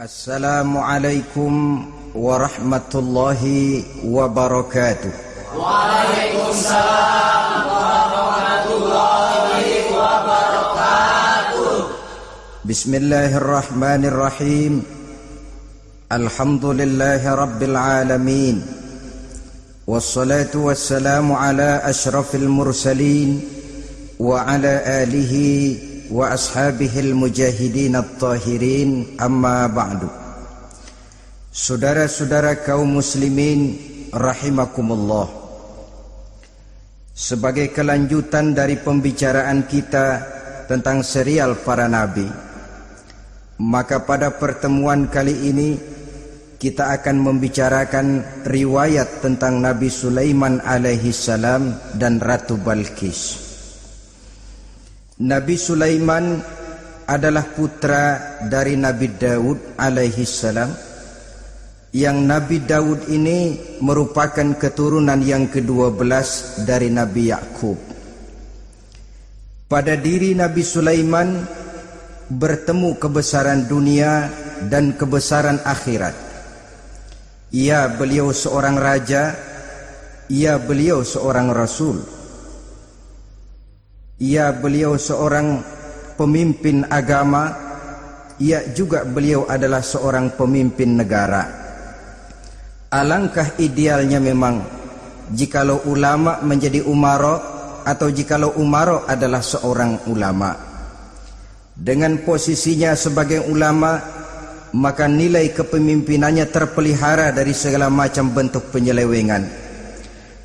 Assalamualaikum warahmatullahi wabarakatuh. Waalaikumsalam warahmatullahi wabarakatuh. Bismillahirrahmanirrahim. Alhamdulillahi rabbil alamin. Wassalatu wassalamu ala ashrafil mursalin wa ala alihi wa ashabihil mujahidin at-tahirin, amma ba'du. Saudara-saudara kaum muslimin rahimakumullah, sebagai kelanjutan dari pembicaraan kita tentang serial para nabi, maka pada pertemuan kali ini kita akan membicarakan riwayat tentang Nabi Sulaiman alaihi salam dan Ratu Balqis. Nabi Sulaiman adalah putra dari Nabi Daud alaihi salam, yang Nabi Daud ini merupakan keturunan yang ke-12 dari Nabi Yakub. Pada diri Nabi Sulaiman bertemu kebesaran dunia dan kebesaran akhirat. Ya, beliau seorang raja, ya beliau seorang rasul, ya beliau seorang pemimpin agama, ya juga beliau adalah seorang pemimpin negara. Alangkah idealnya memang jikalau ulama menjadi umaro, atau jikalau umaro adalah seorang ulama. Dengan posisinya sebagai ulama, maka nilai kepemimpinannya terpelihara dari segala macam bentuk penyelewengan.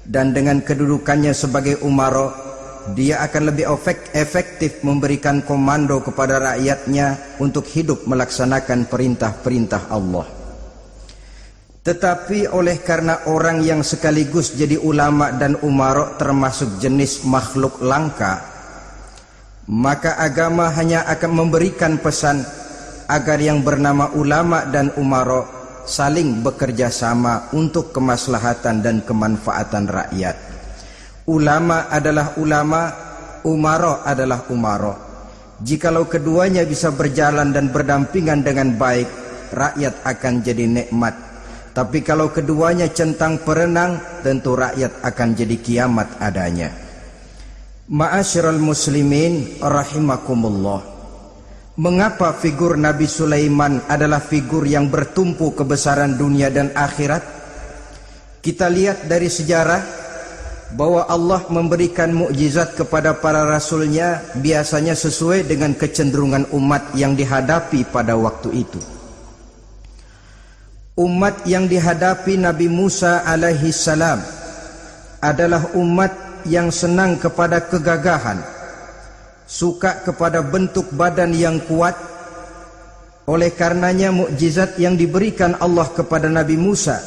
Dan dengan kedudukannya sebagai umaro, dia akan lebih efektif memberikan komando kepada rakyatnya untuk hidup melaksanakan perintah-perintah Allah. Tetapi oleh karena orang yang sekaligus jadi ulama dan umaro termasuk jenis makhluk langka, maka agama hanya akan memberikan pesan agar yang bernama ulama dan umaro saling bekerja sama untuk kemaslahatan dan kemanfaatan rakyat. Ulama adalah ulama, umaro adalah umaro. Jikalau keduanya bisa berjalan dan berdampingan dengan baik, rakyat akan jadi nikmat. Tapi kalau keduanya centang perenang, tentu rakyat akan jadi kiamat adanya. Ma'asyiral muslimin rahimakumullah. Mengapa figur Nabi Sulaiman adalah figur yang bertumpu kebesaran dunia dan akhirat? Kita lihat dari sejarah bahwa Allah memberikan mukjizat kepada para rasulnya biasanya sesuai dengan kecenderungan umat yang dihadapi pada waktu itu. Umat yang dihadapi Nabi Musa alaihi salam adalah umat yang senang kepada kegagahan, suka kepada bentuk badan yang kuat. Oleh karenanya mukjizat yang diberikan Allah kepada Nabi Musa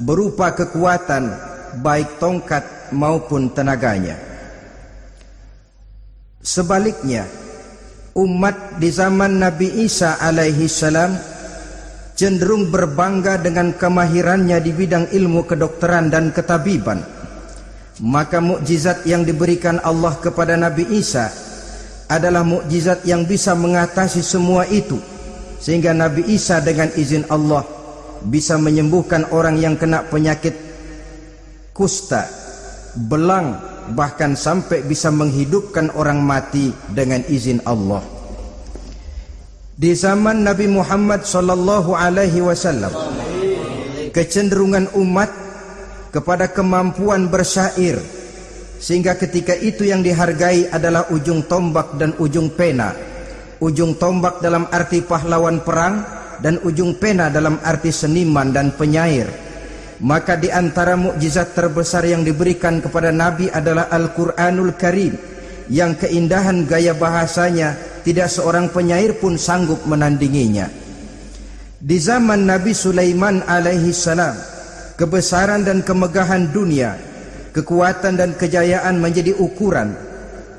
berupa kekuatan baik tongkat maupun tenaganya. Sebaliknya, umat di zaman Nabi Isa alaihi salam cenderung berbangga dengan kemahirannya di bidang ilmu kedokteran dan ketabiban. Maka mukjizat yang diberikan Allah kepada Nabi Isa adalah mukjizat yang bisa mengatasi semua itu, sehingga Nabi Isa dengan izin Allah bisa menyembuhkan orang yang kena penyakit kusta, belang, bahkan sampai bisa menghidupkan orang mati dengan izin Allah. Di zaman Nabi Muhammad sallallahu alaihi wasallam, kecenderungan umat kepada kemampuan bersyair, sehingga ketika itu yang dihargai adalah ujung tombak dan ujung pena. Ujung tombak dalam arti pahlawan perang, dan ujung pena dalam arti seniman dan penyair. Maka di antara mukjizat terbesar yang diberikan kepada Nabi adalah Al-Quranul Karim, yang keindahan gaya bahasanya tidak seorang penyair pun sanggup menandinginya. Di zaman Nabi Sulaiman alaihi salam, kebesaran dan kemegahan dunia, kekuatan dan kejayaan menjadi ukuran.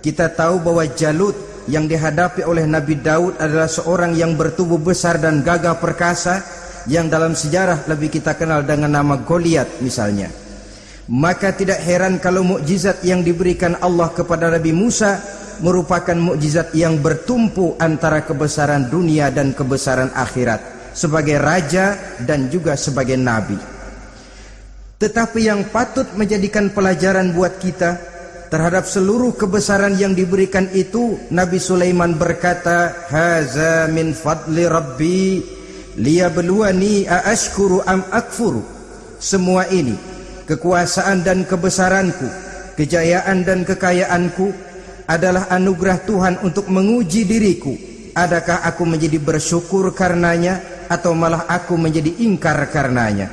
Kita tahu bahwa Jalut yang dihadapi oleh Nabi Daud adalah seorang yang bertubuh besar dan gagah perkasa, yang dalam sejarah lebih kita kenal dengan nama Goliat misalnya. Maka tidak heran kalau mukjizat yang diberikan Allah kepada Nabi Musa merupakan mukjizat yang bertumpu antara kebesaran dunia dan kebesaran akhirat, sebagai raja dan juga sebagai nabi. Tetapi yang patut menjadikan pelajaran buat kita terhadap seluruh kebesaran yang diberikan itu, Nabi Sulaiman berkata, haza min fadli rabbi liyabluwani aashkuru am akfuru. Semua ini, kekuasaan dan kebesaranku, kejayaan dan kekayaanku, adalah anugerah Tuhan untuk menguji diriku. Adakah aku menjadi bersyukur karenanya atau malah aku menjadi ingkar karenanya?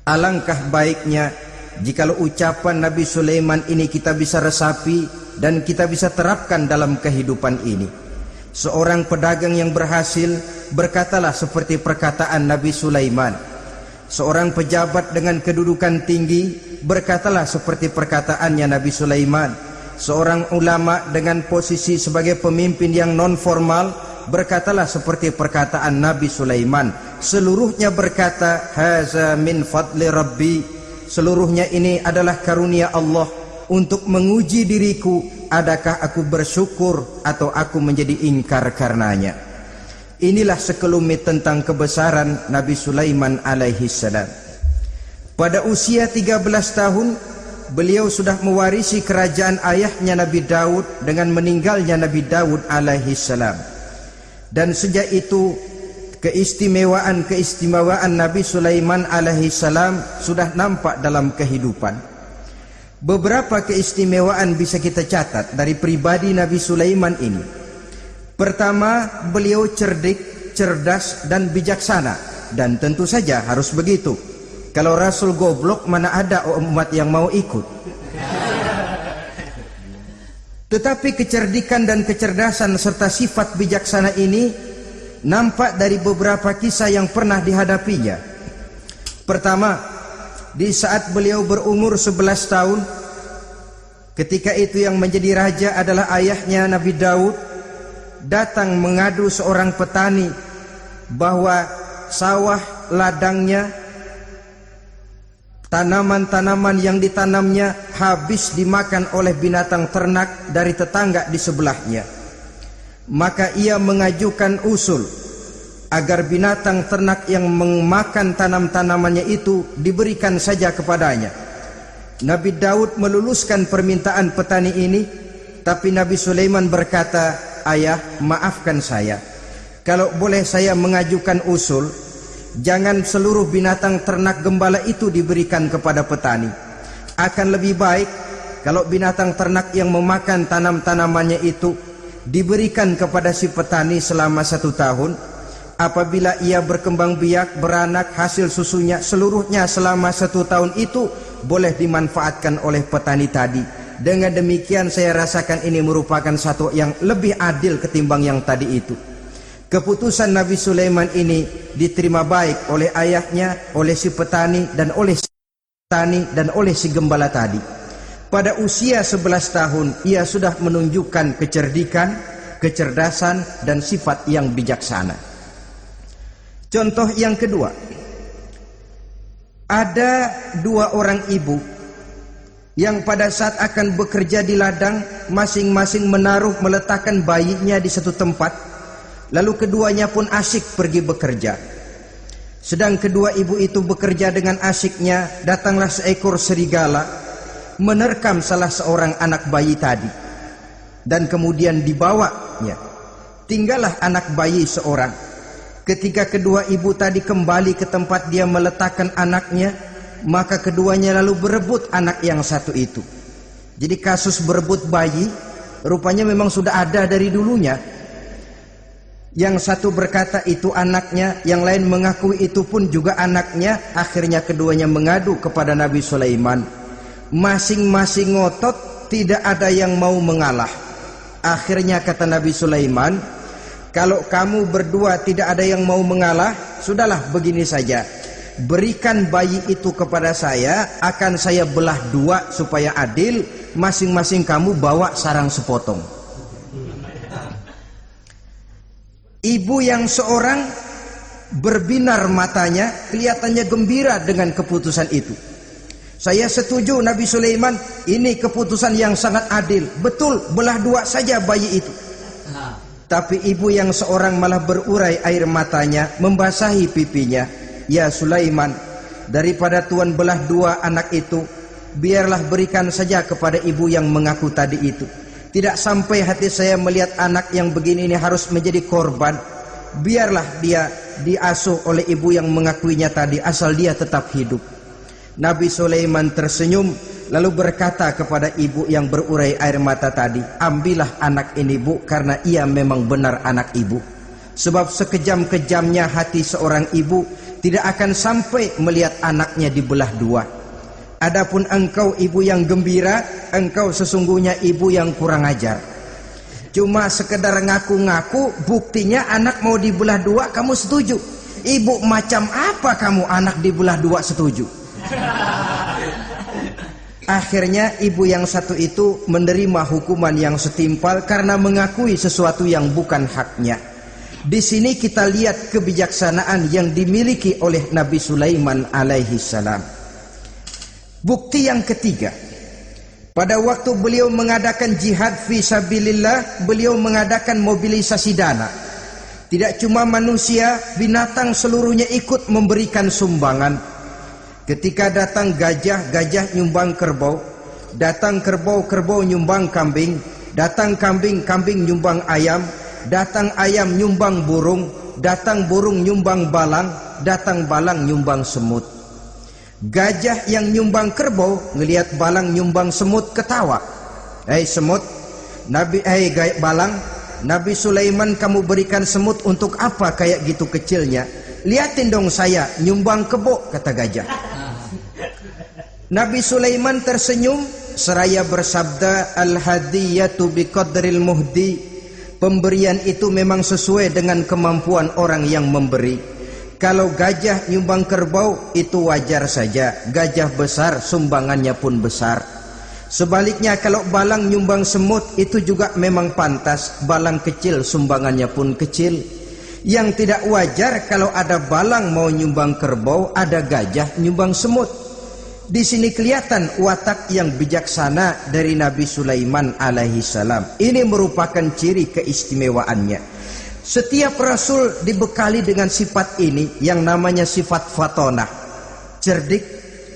Alangkah baiknya jikalau ucapan Nabi Sulaiman ini kita bisa resapi dan kita bisa terapkan dalam kehidupan ini. Seorang pedagang yang berhasil berkatalah seperti perkataan Nabi Sulaiman. Seorang pejabat dengan kedudukan tinggi berkatalah seperti perkataannya Nabi Sulaiman. Seorang ulama dengan posisi sebagai pemimpin yang non formal berkatalah seperti perkataan Nabi Sulaiman. Seluruhnya berkata, haza min fadli rabbi. Seluruhnya ini adalah karunia Allah untuk menguji diriku, adakah aku bersyukur atau aku menjadi ingkar karenanya. Inilah sekelumit tentang kebesaran Nabi Sulaiman alaihi salam. Pada usia 13 tahun beliau sudah mewarisi kerajaan ayahnya Nabi Daud dengan meninggalnya Nabi Daud alaihi salam. Dan sejak itu keistimewaan Nabi Sulaiman alaihi salam sudah nampak dalam kehidupan. Beberapa keistimewaan bisa kita catat dari pribadi Nabi Sulaiman ini. Pertama, beliau cerdik, cerdas dan bijaksana, dan tentu saja harus begitu. Kalau Rasul goblok, mana ada umat yang mau ikut. Tetapi kecerdikan dan kecerdasan serta sifat bijaksana ini nampak dari beberapa kisah yang pernah dihadapinya. Pertama, di saat beliau berumur 11 tahun, ketika itu yang menjadi raja adalah ayahnya Nabi Daud, datang mengadu seorang petani bahwa sawah ladangnya, tanaman-tanaman yang ditanamnya habis dimakan oleh binatang ternak dari tetangga di sebelahnya. Maka ia mengajukan usul agar binatang ternak yang memakan tanam-tanamannya itu diberikan saja kepadanya. Nabi Daud meluluskan permintaan petani ini, tapi Nabi Sulaiman berkata, ayah, maafkan saya. Kalau boleh saya mengajukan usul, jangan seluruh binatang ternak gembala itu diberikan kepada petani. Akan lebih baik kalau binatang ternak yang memakan tanam-tanamannya itu diberikan kepada si petani selama 1 tahun. Apabila ia berkembang biak, beranak, hasil susunya seluruhnya selama 1 tahun itu boleh dimanfaatkan oleh petani tadi. Dengan demikian saya rasakan ini merupakan satu yang lebih adil ketimbang yang tadi itu. Keputusan Nabi Sulaiman ini diterima baik oleh ayahnya, oleh si petani dan oleh si gembala tadi. Pada usia 11 tahun ia sudah menunjukkan kecerdikan, kecerdasan dan sifat yang bijaksana. Contoh yang kedua, ada 2 orang ibu yang pada saat akan bekerja di ladang masing-masing meletakkan bayinya di satu tempat, lalu keduanya pun asyik pergi bekerja. Sedang kedua ibu itu bekerja dengan asyiknya, datanglah seekor serigala menerkam salah seorang anak bayi tadi dan kemudian dibawanya. Tinggallah anak bayi seorang. Ketika kedua ibu tadi kembali ke tempat dia meletakkan anaknya, maka keduanya lalu berebut anak yang satu itu. Jadi kasus berebut bayi rupanya memang sudah ada dari dulunya. Yang satu berkata itu anaknya, yang lain mengakui itu pun juga anaknya. Akhirnya keduanya mengadu kepada Nabi Sulaiman. Masing-masing ngotot, tidak ada yang mau mengalah. Akhirnya kata Nabi Sulaiman, kalau kamu berdua tidak ada yang mau mengalah, sudahlah begini saja, berikan bayi itu kepada saya, akan saya belah 2 supaya adil, masing-masing kamu bawa sarang sepotong. Ibu yang seorang berbinar matanya, kelihatannya gembira dengan keputusan itu. Saya setuju Nabi Sulaiman, ini keputusan yang sangat adil. Betul, belah 2 saja bayi itu. Tapi ibu yang seorang malah berurai air matanya, membasahi pipinya. Ya Sulaiman, daripada Tuhan belah dua anak itu, biarlah berikan saja kepada ibu yang mengaku tadi itu. Tidak sampai hati saya melihat anak yang begini ini harus menjadi korban. Biarlah dia diasuh oleh ibu yang mengakuinya tadi, asal dia tetap hidup. Nabi Sulaiman tersenyum, lalu berkata kepada ibu yang berurai air mata tadi, ambillah anak ini bu, karena ia memang benar anak ibu. Sebab sekejam-kejamnya hati seorang ibu tidak akan sampai melihat anaknya dibelah dua. Adapun engkau ibu yang gembira, engkau sesungguhnya ibu yang kurang ajar. Cuma sekedar ngaku-ngaku, buktinya anak mau dibelah dua kamu setuju. Ibu macam apa kamu anak dibelah dua setuju? Akhirnya ibu yang satu itu menerima hukuman yang setimpal karena mengakui sesuatu yang bukan haknya. Di sini kita lihat kebijaksanaan yang dimiliki oleh Nabi Sulaiman alaihi salam. Bukti yang ketiga, pada waktu beliau mengadakan jihad fi sabilillah, beliau mengadakan mobilisasi dana. Tidak cuma manusia, binatang seluruhnya ikut memberikan sumbangan. Ketika datang gajah, gajah nyumbang kerbau. Datang kerbau, kerbau nyumbang kambing. Datang kambing, kambing nyumbang ayam. Datang ayam nyumbang burung. Datang burung nyumbang balang. Datang balang nyumbang semut. Gajah yang nyumbang kerbau ngelihat balang nyumbang semut ketawa. Hei semut, balang, Nabi Sulaiman kamu berikan semut untuk apa kayak gitu kecilnya? Liatin dong saya nyumbang kebo, kata gajah. Nabi Sulaiman tersenyum seraya bersabda, al-hadiyatu biqadril muhdi. Pemberian itu memang sesuai dengan kemampuan orang yang memberi. Kalau gajah nyumbang kerbau itu wajar saja, gajah besar sumbangannya pun besar. Sebaliknya kalau balang nyumbang semut itu juga memang pantas, balang kecil sumbangannya pun kecil. Yang tidak wajar kalau ada balang mau nyumbang kerbau, ada gajah nyumbang semut. Di sini kelihatan watak yang bijaksana dari Nabi Sulaiman alaihi salam. Ini merupakan ciri keistimewaannya. Setiap rasul dibekali dengan sifat ini yang namanya sifat fatonah, cerdik,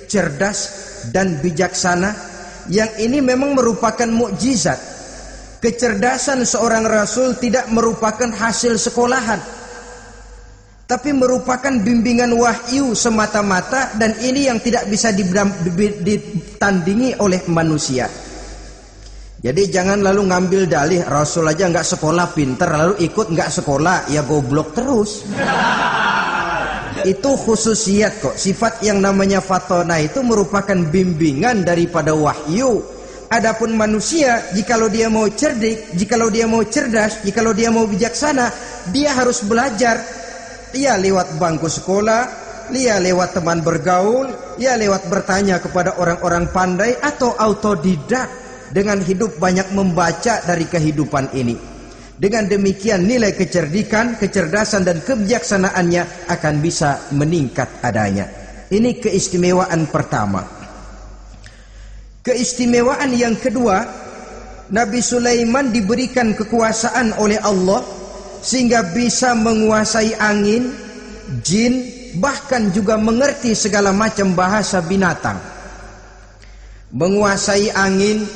cerdas, dan bijaksana. Yang ini memang merupakan mukjizat. Kecerdasan seorang rasul tidak merupakan hasil sekolahan, tapi merupakan bimbingan wahyu semata-mata, dan ini yang tidak bisa ditandingi oleh manusia. Jadi jangan lalu ngambil dalih Rasul aja nggak sekolah pinter, lalu ikut nggak sekolah, ya goblok terus. Itu khususiat kok. Sifat yang namanya fatona itu merupakan bimbingan daripada wahyu. Adapun manusia, jikalau dia mau cerdik, jikalau dia mau cerdas, jikalau dia mau bijaksana, dia harus belajar. Ya lewat bangku sekolah, ya lewat teman bergaul, ya lewat bertanya kepada orang-orang pandai, atau autodidak. Dengan hidup banyak membaca dari kehidupan ini. Dengan demikian nilai kecerdikan, kecerdasan dan kebijaksanaannya akan bisa meningkat adanya. Ini keistimewaan pertama. Keistimewaan yang kedua, Nabi Sulaiman diberikan kekuasaan oleh Allah sehingga bisa menguasai angin, jin, bahkan juga mengerti segala macam bahasa binatang. Menguasai angin,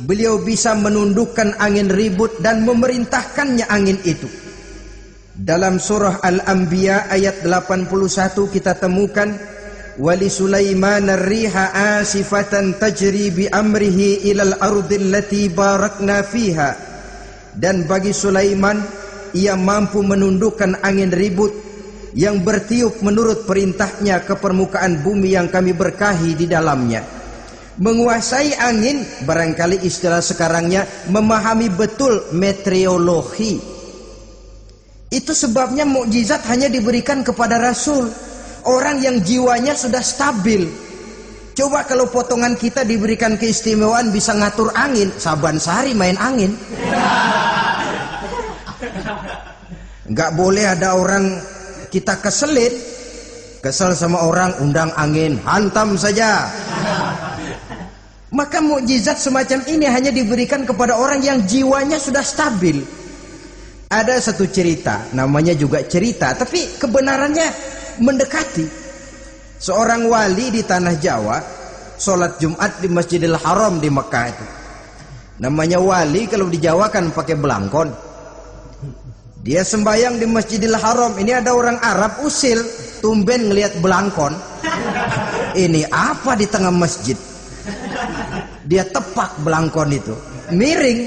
beliau bisa menundukkan angin ribut dan memerintahkannya angin itu. Dalam surah Al-Anbiya ayat 81 kita temukan, wali Sulaiman ar-riha asifatan tajri bi amrihi ilal ardil lati barakna fiha. Dan bagi Sulaiman, ia mampu menundukkan angin ribut yang bertiup menurut perintahnya ke permukaan bumi yang kami berkahi di dalamnya. Menguasai angin, barangkali istilah sekarangnya memahami betul meteorologi. Itu sebabnya mukjizat hanya diberikan kepada Rasul, orang yang jiwanya sudah stabil. Coba kalau potongan kita diberikan keistimewaan bisa ngatur angin, Saban sehari main angin. Nggak boleh ada orang kita keselin, kesel sama orang undang angin, hantam saja. Maka mukjizat semacam ini hanya diberikan kepada orang yang jiwanya sudah stabil. Ada satu cerita, namanya juga cerita, tapi kebenarannya mendekati. Seorang wali di tanah Jawa sholat Jumat di Masjidil Haram di Mekah itu. Namanya wali kalau di Jawa kan pakai belangkon. Dia sembahyang di Masjidil Haram. Ini ada orang Arab usil, tumben ngelihat belangkon. Ini apa di tengah masjid? Dia tepak belangkon itu, miring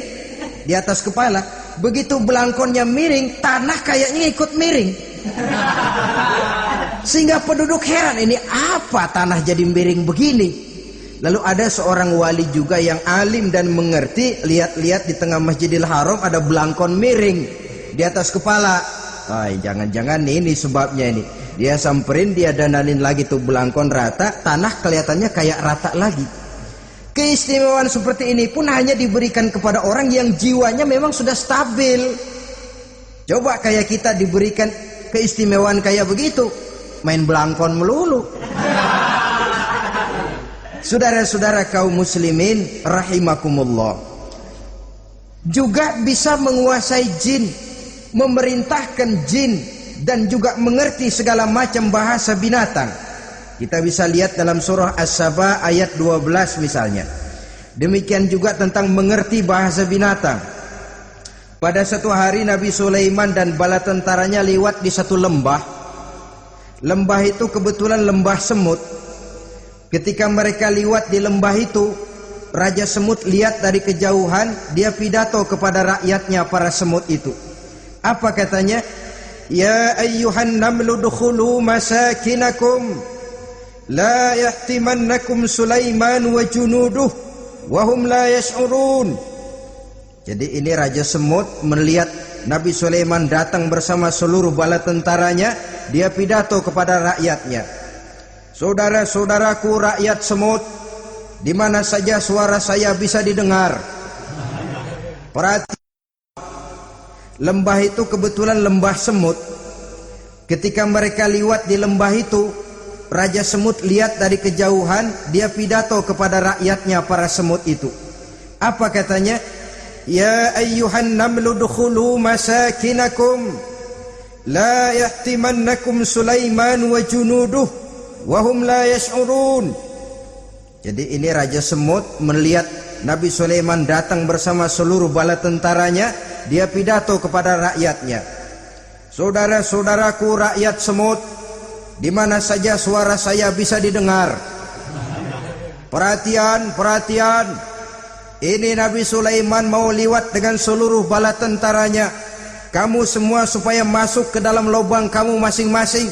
di atas kepala. Begitu belangkonnya miring, tanah kayaknya ikut miring. Sehingga penduduk heran, ini apa tanah jadi miring begini? Lalu ada seorang wali juga yang alim dan mengerti, lihat-lihat di tengah Masjidil Haram ada belangkon miring di atas kepala. Jangan-jangan ini sebabnya ini. Dia samperin, dia dananin lagi tuh belangkon rata, tanah kelihatannya kayak rata lagi. Keistimewaan seperti ini pun hanya diberikan kepada orang yang jiwanya memang sudah stabil. Coba kayak kita diberikan keistimewaan kayak begitu, main belangkon melulu. Saudara-saudara kaum muslimin rahimakumullah, juga bisa menguasai jin, memerintahkan jin, dan juga mengerti segala macam bahasa binatang. Kita bisa lihat dalam surah As-Saba ayat 12 misalnya. Demikian juga tentang mengerti bahasa binatang. Pada satu hari Nabi Sulaiman dan bala tentaranya lewat di satu lembah. Lembah itu kebetulan lembah semut. Ketika mereka lewat di lembah itu, Raja Semut lihat dari kejauhan, dia pidato kepada rakyatnya para semut itu. Apa katanya? Ya ayyuhan namlu dukhulu masakinakum la yahtimannakum Sulaiman wa junuduh wa hum la yash'urun. Jadi ini Raja Semut melihat Nabi Sulaiman datang bersama seluruh bala tentaranya, dia pidato kepada rakyatnya. Saudara-saudaraku rakyat semut, di mana saja suara saya bisa didengar. Perhatikan, lembah itu kebetulan lembah semut. Ketika mereka lewat di lembah itu, Raja Semut lihat dari kejauhan, dia pidato kepada rakyatnya para semut itu. Apa katanya? Ya ayyuhan namlu dukhulu masakinakum la yahtimannakum Sulaiman wa junuduh wa hum la yash'urun. Jadi ini Raja Semut melihat Nabi Sulaiman datang bersama seluruh bala tentaranya, dia pidato kepada rakyatnya. Saudara-saudaraku rakyat semut, di mana saja suara saya bisa didengar. Perhatian, perhatian. Ini Nabi Sulaiman mau lewat dengan seluruh bala tentaranya. Kamu semua supaya masuk ke dalam lubang kamu masing-masing.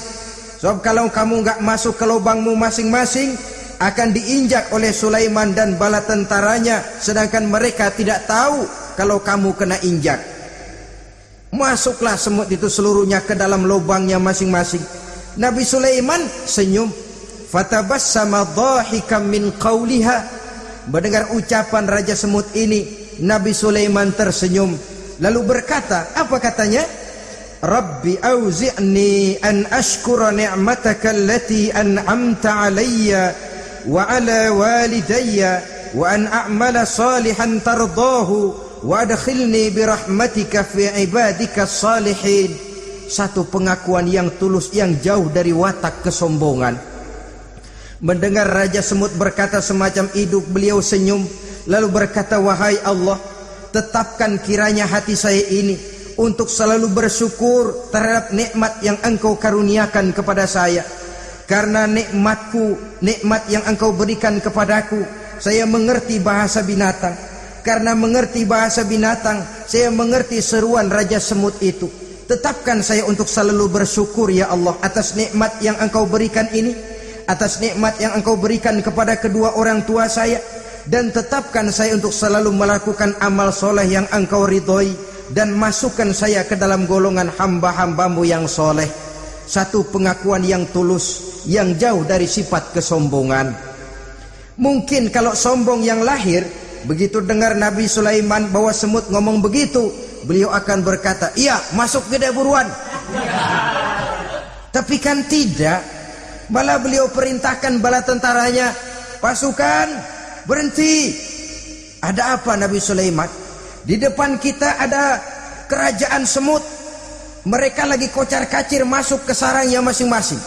Sebab kalau kamu enggak masuk ke lubangmu masing-masing, akan diinjak oleh Sulaiman dan bala tentaranya, sedangkan mereka tidak tahu kalau kamu kena injak. Masuklah semut itu seluruhnya ke dalam lubangnya masing-masing. Nabi Sulaiman senyum. Fatabassama dhahikan min qawliha. Mendengar ucapan Raja Semut ini, Nabi Sulaiman tersenyum. Lalu berkata, apa katanya? Rabbi auzi'ni an ashkura ni'mataka allati an'amta alayya wa ala walidayya wa an a'mala salihan tardahu wa adkhilni birahmatika fi ibadika salihin. Satu pengakuan yang tulus yang jauh dari watak kesombongan. Mendengar Raja Semut berkata semacam itu, beliau senyum lalu berkata, wahai Allah, tetapkan kiranya hati saya ini untuk selalu bersyukur terhadap nikmat yang Engkau karuniakan kepada saya. Karena nikmatku, nikmat yang Engkau berikan kepadaku, saya mengerti bahasa binatang. Karena mengerti bahasa binatang, saya mengerti seruan Raja Semut itu. Tetapkan saya untuk selalu bersyukur ya Allah atas nikmat yang Engkau berikan ini, atas nikmat yang Engkau berikan kepada kedua orang tua saya, dan tetapkan saya untuk selalu melakukan amal soleh yang Engkau ridhoi, dan masukkan saya ke dalam golongan hamba-hambamu yang soleh. Satu pengakuan yang tulus, yang jauh dari sifat kesombongan. Mungkin kalau sombong yang lahir, begitu dengar Nabi Sulaiman bahwa semut ngomong begitu, beliau akan berkata, iya masuk gede buruan. Tapi kan tidak. Malah beliau perintahkan bala tentaranya, pasukan berhenti. Ada apa Nabi Sulaiman? Di depan kita ada kerajaan semut. Mereka lagi kocar-kacir masuk ke sarangnya masing-masing.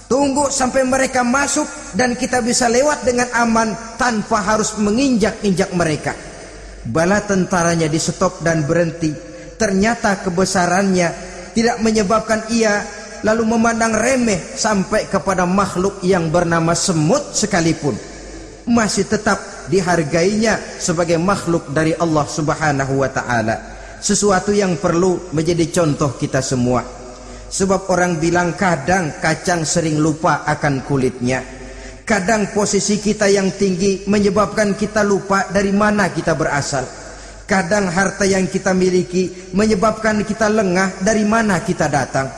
Tunggu sampai mereka masuk dan kita bisa lewat dengan aman tanpa harus menginjak-injak mereka. Bala tentaranya di stop dan berhenti. Ternyata kebesarannya tidak menyebabkan ia lalu memandang remeh sampai kepada makhluk yang bernama semut sekalipun. Masih tetap dihargainya sebagai makhluk dari Allah Subhanahu wa ta'ala. Sesuatu yang perlu menjadi contoh kita semua. Sebab orang bilang kadang kacang sering lupa akan kulitnya. Kadang posisi kita yang tinggi menyebabkan kita lupa dari mana kita berasal. Kadang harta yang kita miliki menyebabkan kita lengah dari mana kita datang.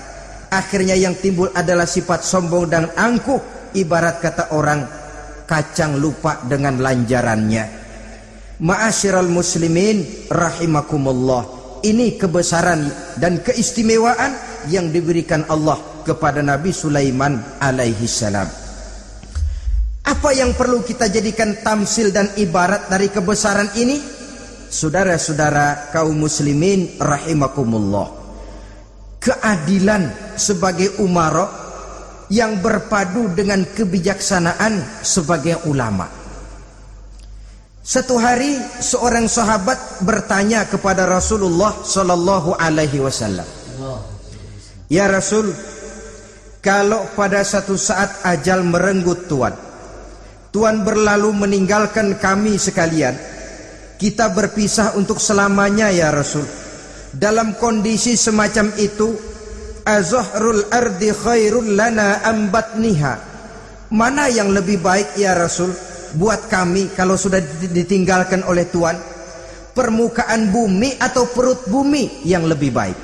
Akhirnya yang timbul adalah sifat sombong dan angkuh. Ibarat kata orang, kacang lupa dengan lanjarannya. Ma'asyiral muslimin rahimakumullah. Ini kebesaran dan keistimewaan yang diberikan Allah kepada Nabi Sulaiman alaihi salam. Apa yang perlu kita jadikan tamsil dan ibarat dari kebesaran ini? Saudara-saudara kaum muslimin rahimakumullah. Keadilan sebagai umara yang berpadu dengan kebijaksanaan sebagai ulama. Satu hari seorang sahabat bertanya kepada Rasulullah sallallahu alaihi wasallam, "Ya Rasul, kalau pada satu saat ajal merenggut Tuan berlalu meninggalkan kami sekalian, kita berpisah untuk selamanya ya Rasul. Dalam kondisi semacam itu, azahrul ardi khairul lana am batniha? Mana yang lebih baik ya Rasul buat kami kalau sudah ditinggalkan oleh Tuan? Permukaan bumi atau perut bumi yang lebih baik?"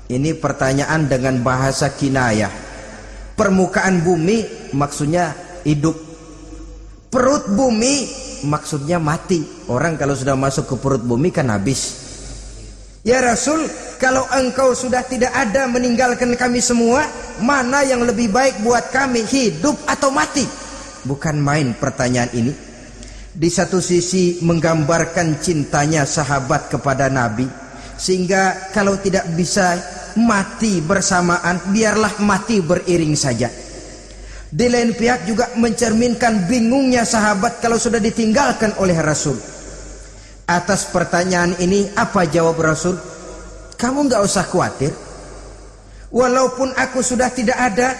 Ini pertanyaan dengan bahasa kinayah. Permukaan bumi maksudnya hidup. Perut bumi maksudnya mati. Orang kalau sudah masuk ke perut bumi kan habis. "Ya Rasul, kalau engkau sudah tidak ada meninggalkan kami semua, mana yang lebih baik buat kami, hidup atau mati?" Bukan main pertanyaan ini. Di satu sisi menggambarkan cintanya sahabat kepada Nabi, sehingga kalau tidak bisa mati bersamaan, biarlah mati beriring saja. Di lain pihak juga mencerminkan bingungnya sahabat kalau sudah ditinggalkan oleh Rasul. Atas pertanyaan ini apa jawab Rasul? "Kamu gak usah khawatir. Walaupun aku sudah tidak ada,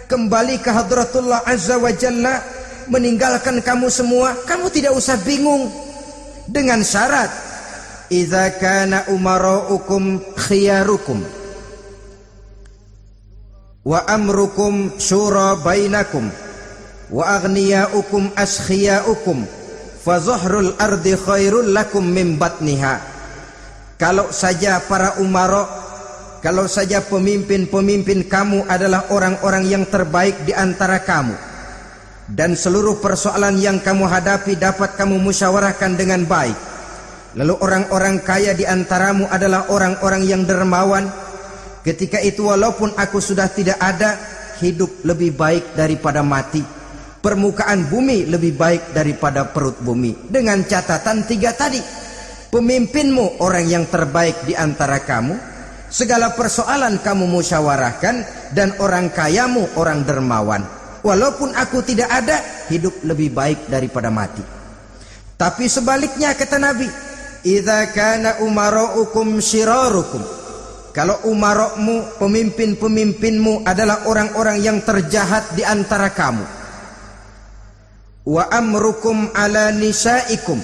kembali ke hadratullah azza wa jalla, meninggalkan kamu semua, kamu tidak usah bingung. Dengan syarat, idza kana umaraukum khiyarukum wa amrukum syura bainakum wa aghniyaukum askhiyaukum fa zahrul ardi khairul lakum min batniha." Kalau saja para umara, kalau saja pemimpin-pemimpin kamu adalah orang-orang yang terbaik di antara kamu, dan seluruh persoalan yang kamu hadapi dapat kamu musyawarahkan dengan baik, lalu orang-orang kaya di antaramu adalah orang-orang yang dermawan, ketika itu walaupun aku sudah tidak ada, hidup lebih baik daripada mati. Permukaan bumi lebih baik daripada perut bumi. Dengan catatan tiga tadi. Pemimpinmu orang yang terbaik di antara kamu, segala persoalan kamu musyawarahkan, dan orang kayamu orang dermawan. Walaupun aku tidak ada, hidup lebih baik daripada mati. Tapi sebaliknya kata Nabi, idza kana umaraukum syirarukum. Kalau umarokmu, pemimpin-pemimpinmu adalah orang-orang yang terjahat di antara kamu. Wa amrukum ala nisaikum,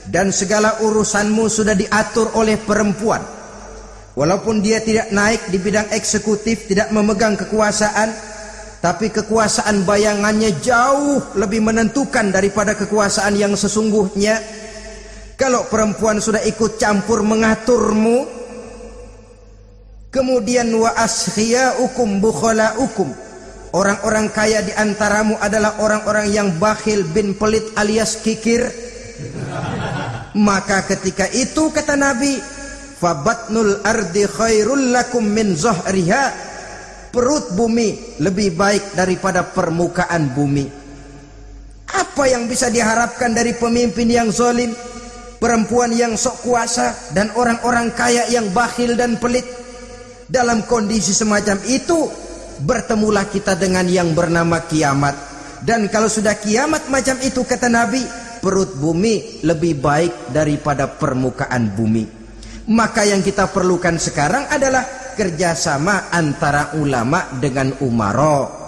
dan segala urusanmu sudah diatur oleh perempuan. Walaupun dia tidak naik di bidang eksekutif, tidak memegang kekuasaan, tapi kekuasaan bayangannya jauh lebih menentukan daripada kekuasaan yang sesungguhnya. Kalau perempuan sudah ikut campur mengaturmu, kemudian wa askhiyaukum bukhalaukum, orang-orang kaya di antaramu adalah orang-orang yang bakhil bin pelit alias kikir, maka ketika itu kata Nabi, fabatnul ardi khairul lakum min zahriha, perut bumi lebih baik daripada permukaan bumi. Apa yang bisa diharapkan dari pemimpin yang zalim, perempuan yang sok kuasa, dan orang-orang kaya yang bakhil dan pelit. Dalam kondisi semacam itu, bertemulah kita dengan yang bernama kiamat. Dan kalau sudah kiamat macam itu, kata Nabi, perut bumi lebih baik daripada permukaan bumi. Maka yang kita perlukan sekarang adalah kerjasama antara ulama dengan umara.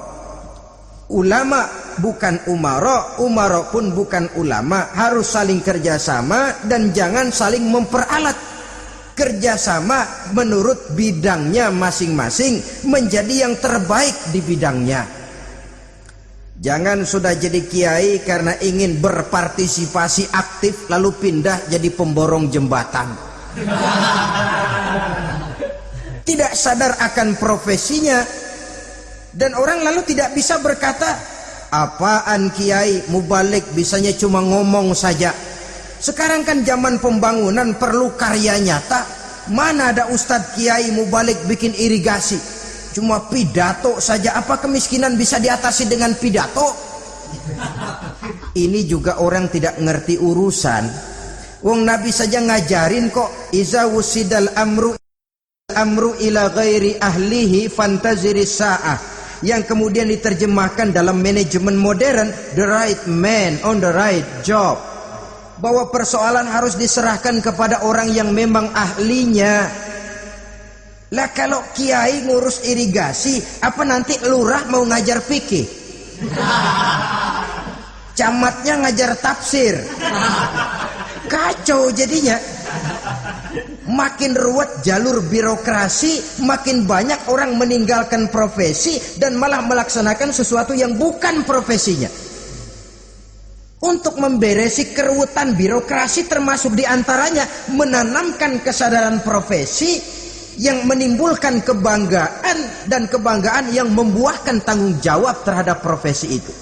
Ulama bukan umara, umara pun bukan ulama. Harus saling kerjasama dan jangan saling memperalat. Kerjasama menurut bidangnya masing-masing, menjadi yang terbaik di bidangnya. Jangan sudah jadi kiai karena ingin berpartisipasi aktif lalu pindah jadi pemborong jembatan. Tidak sadar akan profesinya, dan orang lalu tidak bisa berkata, apaan kiai mubalik bisanya cuma ngomong saja. Sekarang kan zaman pembangunan perlu karya nyata. Mana ada ustadz kiai mubalik bikin irigasi, cuma pidato saja. Apa kemiskinan bisa diatasi dengan pidato? Ini juga orang tidak ngerti urusan. Wong Nabi saja ngajarin kok, iza wusidal amru ila ghairi ahlihi fantaziris sa'ah, yang kemudian diterjemahkan dalam manajemen modern, the right man on the right job, bahwa persoalan harus diserahkan kepada orang yang memang ahlinya. Lah kalau kiai ngurus irigasi, apa nanti lurah mau ngajar fikih, camatnya ngajar tafsir, kacau jadinya. Makin ruwet jalur birokrasi, makin banyak orang meninggalkan profesi dan malah melaksanakan sesuatu yang bukan profesinya. Untuk memberesi keruwetan birokrasi, termasuk diantaranya menanamkan kesadaran profesi yang menimbulkan kebanggaan, dan kebanggaan yang membuahkan tanggung jawab terhadap profesi itu.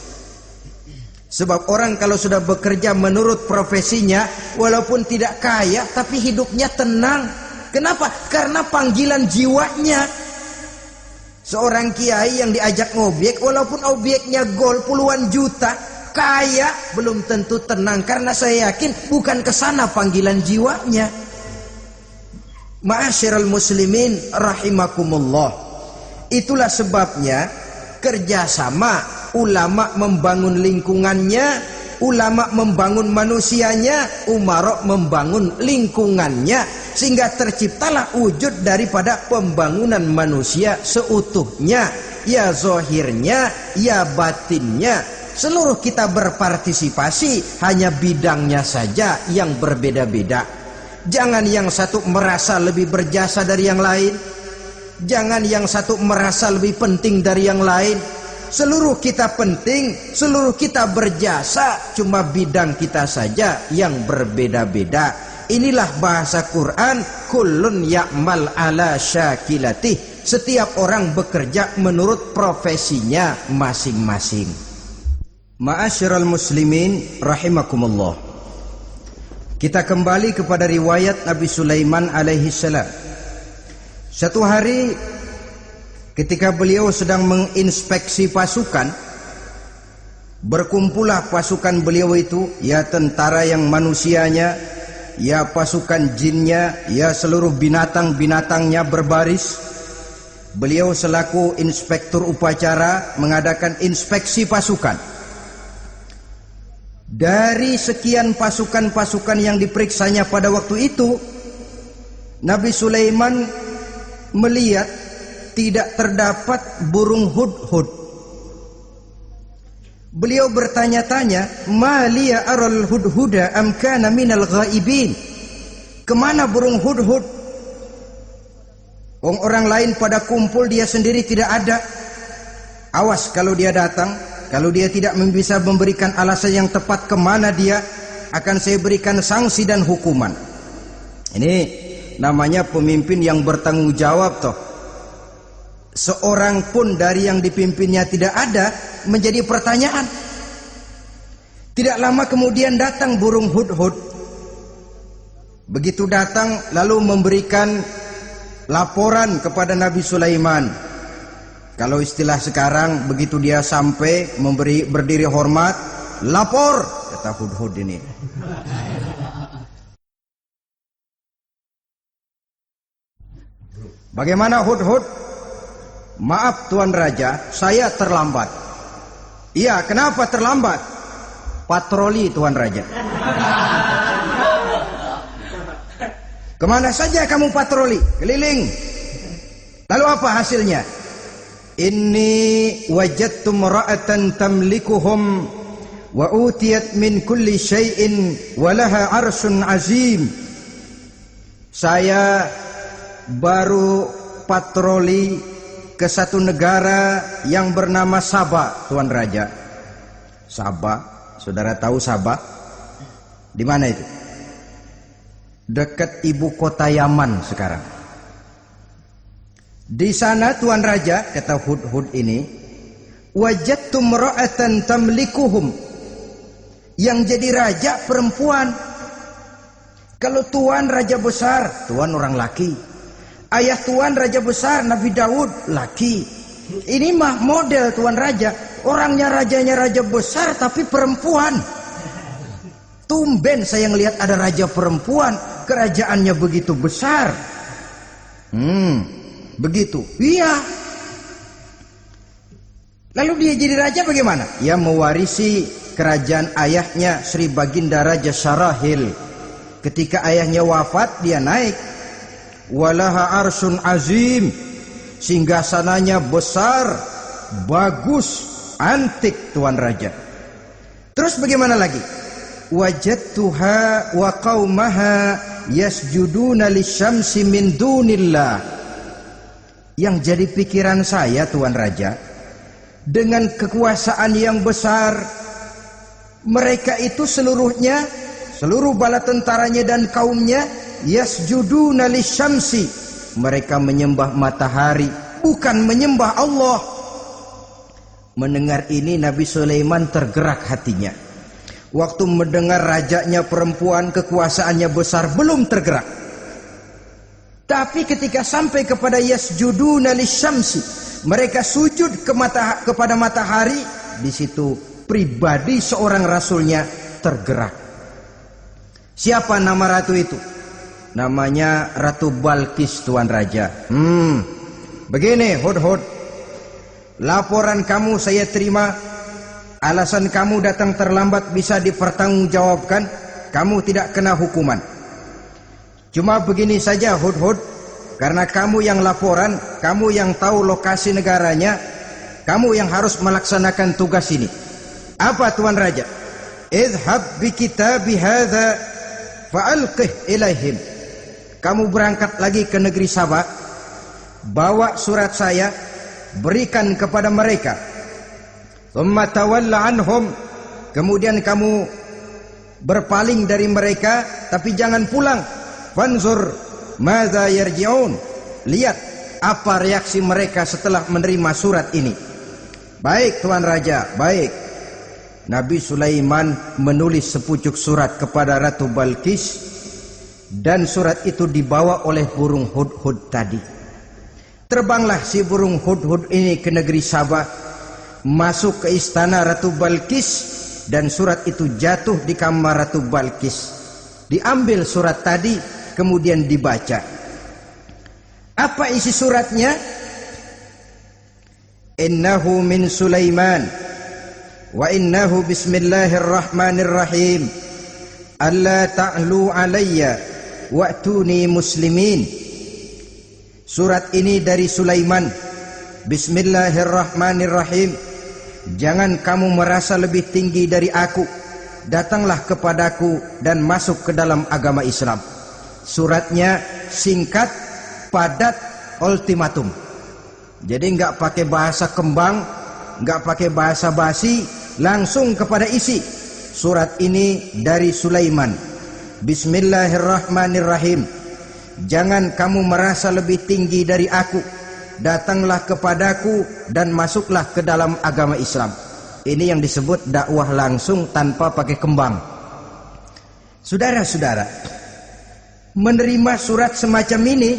Sebab orang kalau sudah bekerja menurut profesinya, walaupun tidak kaya tapi hidupnya tenang. Kenapa? Karena panggilan jiwanya. Seorang kiai yang diajak ngobjek, walaupun objeknya gol puluhan juta, kaya belum tentu tenang, karena saya yakin bukan kesana panggilan jiwanya. Ma'asyiral muslimin rahimakumullah. Itulah sebabnya kerjasama, ulama membangun lingkungannya, ulama membangun manusianya, umara membangun lingkungannya, sehingga terciptalah wujud daripada pembangunan manusia seutuhnya, ya zahirnya, ya batinnya. Seluruh kita berpartisipasi, hanya bidangnya saja yang berbeda-beda. Jangan yang satu merasa lebih berjasa dari yang lain, jangan yang satu merasa lebih penting dari yang lain. Seluruh kita penting, seluruh kita berjasa, cuma bidang kita saja yang berbeda-beda. Inilah bahasa Quran, kullun ya'mal ala syakilatih. Setiap orang bekerja menurut profesinya masing-masing. Ma'asyiral muslimin rahimakumullah. Kita kembali kepada riwayat Nabi Sulaiman alaihi salam. Satu hari ketika beliau sedang menginspeksi pasukan, berkumpullah pasukan beliau itu, ya tentara yang manusianya, ya pasukan jinnya, ya seluruh binatang-binatangnya berbaris. Beliau selaku inspektur upacara mengadakan inspeksi pasukan. Dari sekian pasukan-pasukan yang diperiksanya pada waktu itu, Nabi Sulaiman melihat tidak terdapat burung hudhud. Beliau bertanya-tanya, "Ma liya aral hudhuda am kana minal ghaibin?" Kemana burung hudhud? Orang lain pada kumpul, dia sendiri tidak ada. Awas kalau dia datang, kalau dia tidak bisa memberikan alasan yang tepat kemana dia, akan saya berikan sanksi dan hukuman. Ini namanya pemimpin yang bertanggung jawab toh. Seorang pun dari yang dipimpinnya tidak ada, menjadi pertanyaan. Tidak lama kemudian datang burung hudhud. Begitu datang lalu memberikan laporan kepada Nabi Sulaiman. Kalau istilah sekarang, begitu dia sampai berdiri hormat, lapor, kata hudhud ini. Bagaimana Hudhud? Maaf Tuan Raja, saya terlambat. Iya, kenapa terlambat? Patroli Tuan Raja. Kemana saja kamu patroli? Keliling. Lalu apa hasilnya? Inni wajadtu imra'atan tamlikuhum wa utiyat min kulli syai'in wa laha 'arsyun 'azim. Saya baru patroli ke satu negara yang bernama Sabah, Tuan Raja. Sabah, saudara tahu Sabah? Di mana itu? Dekat ibu kota Yaman sekarang. Di sana Tuan Raja, kata Hudhud ini, wajadtu imra'atan tamlikuhum. Yang jadi raja perempuan. Kalau Tuan raja besar, Tuan orang laki. Ayah Tuan raja besar Nabi Daud laki. Ini mah model Tuan raja. Orangnya rajanya raja besar tapi perempuan. Tumben saya ngelihat ada raja perempuan, kerajaannya begitu besar. Begitu. Iya. Lalu dia jadi raja bagaimana? Ia mewarisi kerajaan ayahnya Sri Baginda Raja Syarahil. Ketika ayahnya wafat, dia naik. Walaha arsyun azim. Singgasananya besar, bagus, antik Tuan Raja. Terus bagaimana lagi? Wajadtuha wa qaumaha yasjuduna lisyamsi min dunillah. Yang jadi pikiran saya Tuan Raja, dengan kekuasaan yang besar, mereka itu seluruhnya, seluruh bala tentaranya dan kaumnya, yasjuduna lisyamsi, mereka menyembah matahari, bukan menyembah Allah. Mendengar ini Nabi Sulaiman tergerak hatinya. Waktu mendengar rajanya perempuan, kekuasaannya besar, belum tergerak. Tapi ketika sampai kepada yasjuduna lisyamsi, mereka sujud kepada matahari, di situ pribadi seorang rasulnya tergerak. Siapa nama ratu itu? Namanya Ratu Balkis Tuan Raja. Begini Hudhud, laporan kamu saya terima. Alasan kamu datang terlambat bisa dipertanggungjawabkan. Kamu tidak kena hukuman. Cuma begini saja Hudhud, karena kamu yang laporan, kamu yang tahu lokasi negaranya, kamu yang harus melaksanakan tugas ini. Apa Tuan Raja? Idhab bi kitabi hadza fa'alqih ilaihim. Kamu berangkat lagi ke negeri Sabah, bawa surat saya, berikan kepada mereka. Thumma tawalla anhum. Kemudian kamu berpaling dari mereka, tapi jangan pulang. Fanzur madza yarji'un. Lihat apa reaksi mereka setelah menerima surat ini. Baik Tuan Raja, baik. Nabi Sulaiman menulis sepucuk surat kepada Ratu Balkis, dan surat itu dibawa oleh burung Hudhud tadi. Terbanglah si burung Hudhud ini ke negeri Sabah, masuk ke istana Ratu Balkis, dan surat itu jatuh di kamar Ratu Balkis. Diambil surat tadi, kemudian dibaca. Apa isi suratnya? Innahu min Sulaiman wa innahu bismillahirrahmanirrahim. Alla ta'lu alayya wa'tuni muslimin. Surat ini dari Sulaiman. Bismillahirrahmanirrahim. Jangan kamu merasa lebih tinggi dari aku. Datanglah kepadaku dan masuk ke dalam agama Islam. Suratnya singkat, padat, ultimatum. Jadi enggak pakai bahasa kembang, enggak pakai bahasa basi, langsung kepada isi. Surat ini dari Sulaiman. Bismillahirrahmanirrahim. Jangan kamu merasa lebih tinggi dari aku. Datanglah kepadaku dan masuklah ke dalam agama Islam. Ini yang disebut dakwah langsung tanpa pakai kembang. Saudara-saudara, menerima surat semacam ini,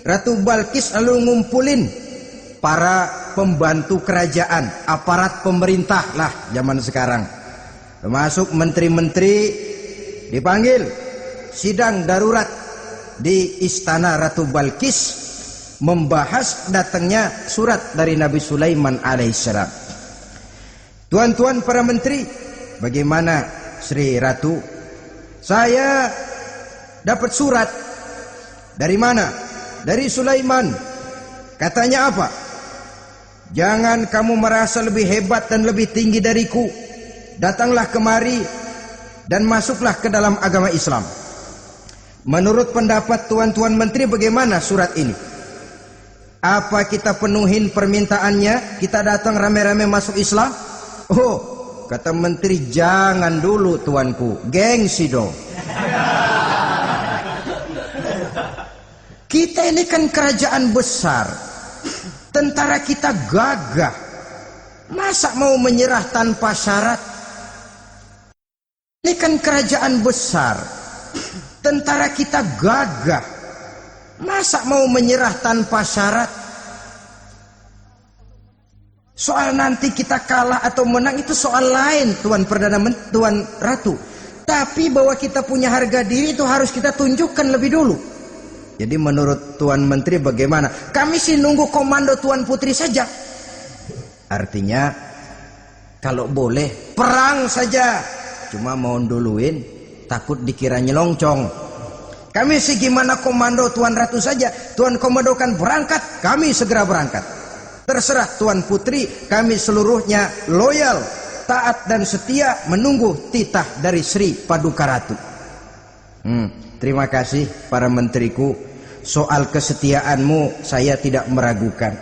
Ratu Balkis lalu ngumpulin para pembantu kerajaan, aparat pemerintah lah zaman sekarang, termasuk menteri-menteri, dipanggil sidang darurat di istana Ratu Balkis. membahas datangnya surat dari Nabi Sulaiman alaihissalam. Tuan-tuan para menteri, bagaimana Sri Ratu? Saya dapat surat. Dari mana? Dari Sulaiman. Katanya apa? Jangan kamu merasa lebih hebat dan lebih tinggi dariku. Datanglah kemari dan masuklah ke dalam agama Islam. Menurut pendapat tuan-tuan menteri, bagaimana surat ini? Apa kita penuhin permintaannya? Kita datang rame-rame masuk Islam? Oh, kata menteri, jangan dulu tuanku, gengsi dong. Kita ini kan kerajaan besar, tentara kita gagah, masa mau menyerah tanpa syarat? Ini kan kerajaan besar, tentara kita gagah, masa mau menyerah tanpa syarat? Soal nanti kita kalah atau menang itu soal lain, Tuan Perdana Menteri, Tuan Ratu. Tapi bahwa kita punya harga diri itu harus kita tunjukkan lebih dulu. Jadi menurut Tuan Menteri bagaimana? Kami sih nunggu komando Tuan Putri saja. Artinya kalau boleh perang saja. Cuma mau duluin takut dikira nyelongcong. Kami sih gimana komando Tuan Ratu saja. Tuan komandokan berangkat, kami segera berangkat. Terserah Tuan Putri, kami seluruhnya loyal, taat dan setia menunggu titah dari Sri Paduka Ratu. Terima kasih para menteriku. Soal kesetiaanmu saya tidak meragukan.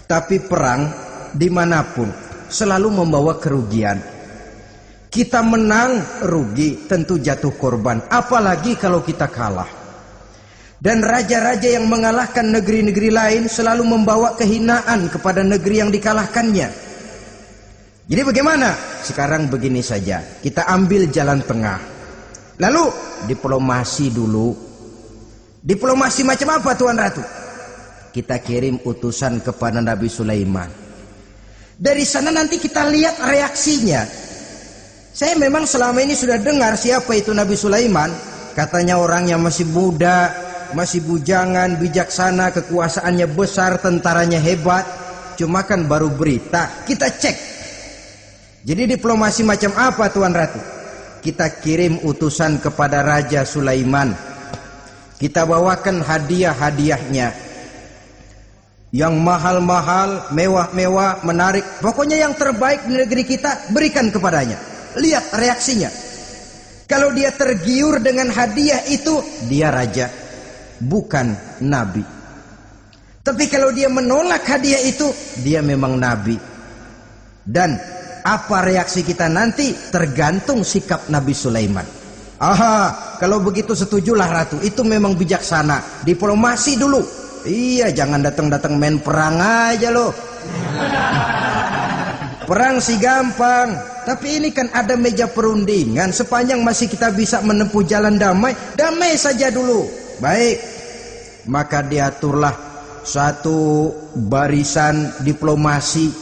Tapi perang dimanapun selalu membawa kerugian. Kita menang rugi, tentu jatuh korban. Apalagi kalau kita kalah. Dan raja-raja yang mengalahkan negeri-negeri lain selalu membawa kehinaan kepada negeri yang dikalahkannya. Jadi bagaimana? Sekarang begini saja, kita ambil jalan tengah. Lalu diplomasi dulu. Diplomasi macam apa Tuan Ratu? Kita kirim utusan kepada Nabi Sulaiman. Dari sana nanti kita lihat reaksinya. Saya memang selama ini sudah dengar siapa itu Nabi Sulaiman. Katanya orang yang masih muda, masih bujangan, bijaksana, kekuasaannya besar, tentaranya hebat. Cuma kan baru berita, kita cek. Jadi diplomasi macam apa Tuan Ratu? Kita kirim utusan kepada Raja Sulaiman. Kita bawakan hadiah-hadiahnya yang mahal-mahal, mewah-mewah, menarik. Pokoknya yang terbaik di negeri kita berikan kepadanya. Lihat reaksinya. Kalau dia tergiur dengan hadiah itu, dia raja, bukan nabi. Tapi kalau dia menolak hadiah itu, dia memang nabi. Dan apa reaksi kita nanti tergantung sikap Nabi Sulaiman. Aha, kalau begitu setujulah Ratu. Itu memang bijaksana. Diplomasi dulu. Iya, jangan datang-datang main perang aja loh. Perang sih gampang, tapi ini kan ada meja perundingan. Sepanjang masih kita bisa menempuh jalan damai, damai saja dulu. Baik, maka diaturlah satu barisan diplomasi